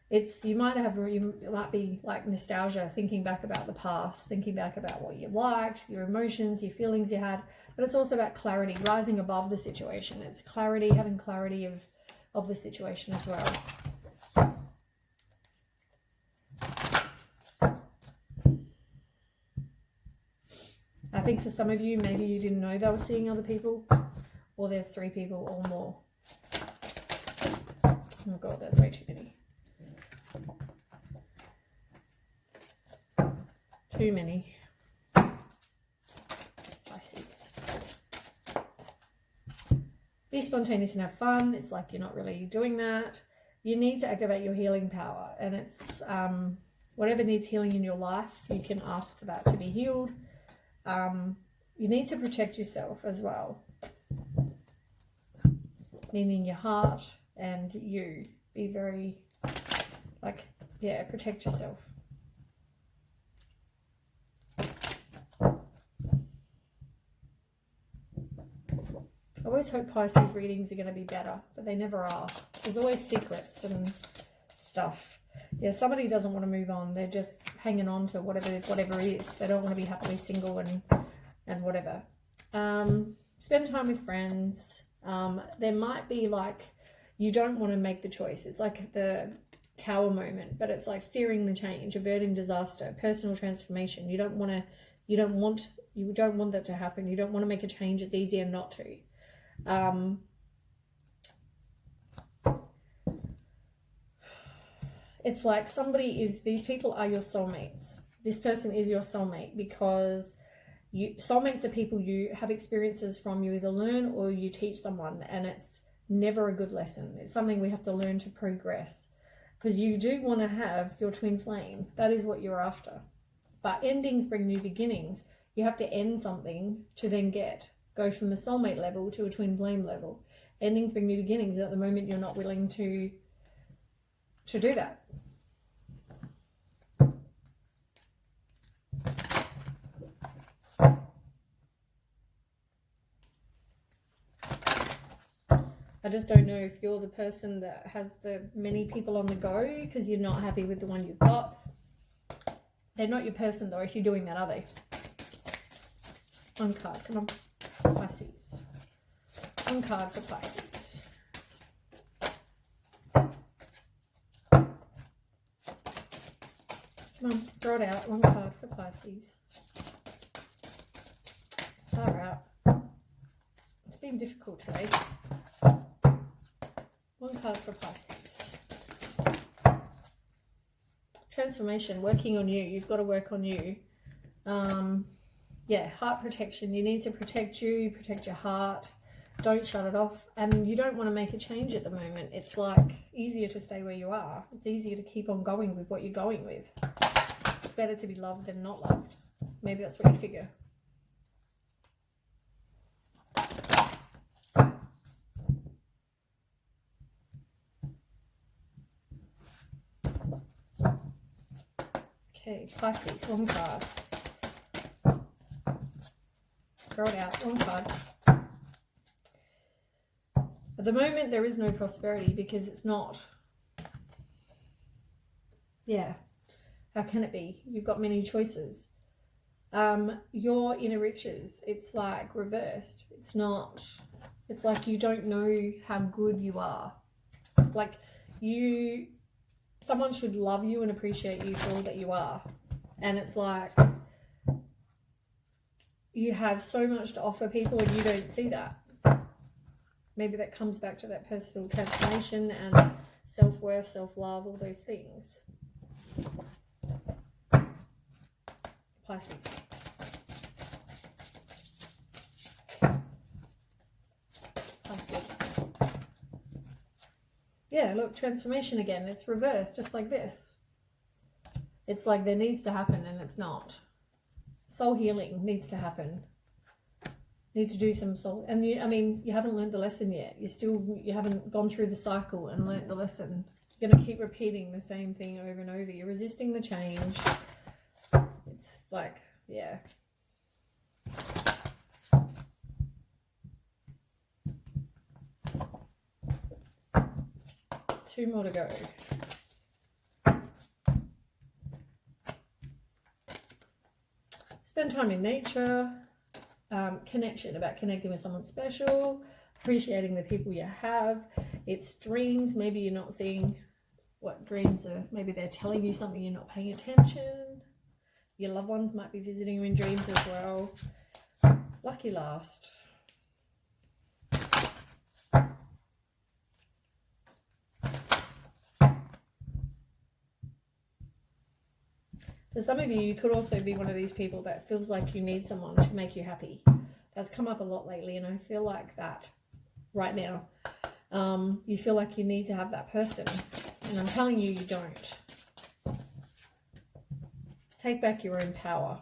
You might be like nostalgia, thinking back about the past, thinking back about what you liked, your emotions, your feelings you had. But it's also about clarity, rising above the situation. It's clarity, having clarity of the situation as well. I think for some of you, maybe you didn't know they were seeing other people, or there's 3 people or more. Oh God, there's way too many. Too many. Pisces. Be spontaneous and have fun. It's like you're not really doing that. You need to activate your healing power, and it's whatever needs healing in your life, you can ask for that to be healed. You need to protect yourself as well, meaning your heart and you. Be very, protect yourself. I always hope Pisces readings are going to be better, but they never are. There's always secrets and stuff. Yeah, somebody doesn't want to move on. They're just hanging on to whatever it is. They don't want to be happily single and whatever. Spend time with friends. There might be like, you don't want to make the choice. It's like the Tower moment, but it's like fearing the change, averting disaster, personal transformation. You don't want that to happen. You don't want to make a change. It's easier not to. It's like these people are your soulmates. This person is your soulmate, because soulmates are people you have experiences from, you either learn or you teach someone, and it's never a good lesson. It's something we have to learn to progress, because you do want to have your twin flame. That is what you're after. But endings bring new beginnings. You have to end something to then go from the soulmate level to a twin flame level. Endings bring new beginnings, and at the moment you're not willing to do that. just don't know if you're the person that has the many people on the go because you're not happy with the one you've got. They're not your person though if you're doing that, are they? One card, come on, Pisces. One card for Pisces. Come on, throw it out. One card for Pisces. Far out. It's been difficult today. One card for Pisces. Transformation, working on you. You've got to work on you. Yeah, heart protection. You need to protect you, protect your heart. Don't shut it off. And you don't want to make a change at the moment. It's like easier to stay where you are. It's easier to keep on going with what you're going with. It's better to be loved than not loved. Maybe that's what you figure. Okay, Pisces, one card. Throw it out, one card. At the moment, there is no prosperity because it's not. Yeah. How can it be? You've got many choices. Your inner riches, it's like reversed. It's not. It's like you don't know how good you are. Like someone should love you and appreciate you for all that you are. And it's like you have so much to offer people and you don't see that. Maybe that comes back to that personal transformation and self-worth, self-love, all those things. Pisces. Pisces. Yeah, look, transformation again. It's reversed, just like this. It's like there needs to happen and it's not. Soul healing needs to happen. Need to do some soul, and you haven't learned the lesson yet. You haven't gone through the cycle and learned the lesson. You're going to keep repeating the same thing over and over. You're resisting the change. It's like, yeah. Two more to go. Spend time in nature. Connection, about connecting with someone special, appreciating the people you have. It's dreams. Maybe you're not seeing what dreams are. Maybe they're telling you something, you're not paying attention. Your loved ones might be visiting you in dreams as well. Lucky last. For some of you, you could also be one of these people that feels like you need someone to make you happy. That's come up a lot lately, and I feel like that right now. You feel like you need to have that person, and I'm telling you, you don't. Take back your own power.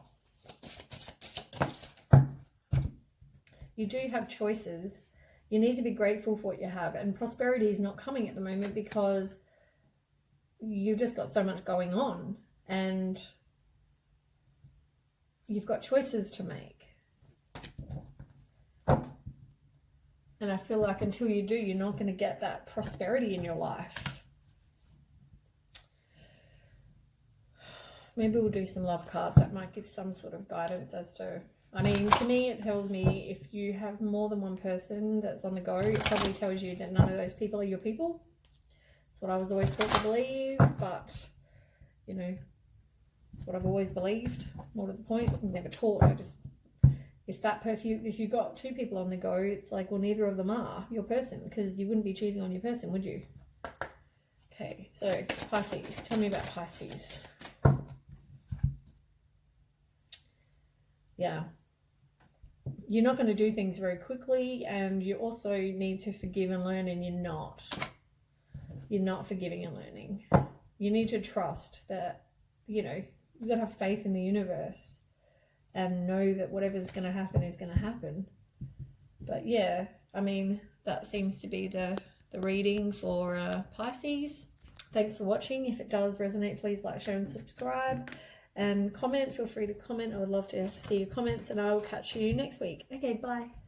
You do have choices. You need to be grateful for what you have, and prosperity is not coming at the moment because you've just got so much going on, and you've got choices to make. And I feel like until you do, you're not going to get that prosperity in your life. Maybe we'll do some love cards that might give some sort of guidance as to, to me, it tells me if you have more than one person that's on the go, it probably tells you that none of those people are your people. That's what I was always taught to believe, but, it's what I've always believed. More to the point, I'm never taught. If you've got two people on the go, it's like, well, neither of them are your person, because you wouldn't be cheating on your person, would you? Okay, so Pisces. Tell me about Pisces. Yeah. You're not going to do things very quickly, and you also need to forgive and learn, and you're not. You're not forgiving and learning. You need to trust that, you've got to have faith in the universe and know that whatever's going to happen is going to happen. But yeah, that seems to be the reading for Pisces. Thanks for watching. If it does resonate, please like, share and subscribe. And comment. Feel free to comment. I would love to see your comments, and I will catch you next week. Okay, bye.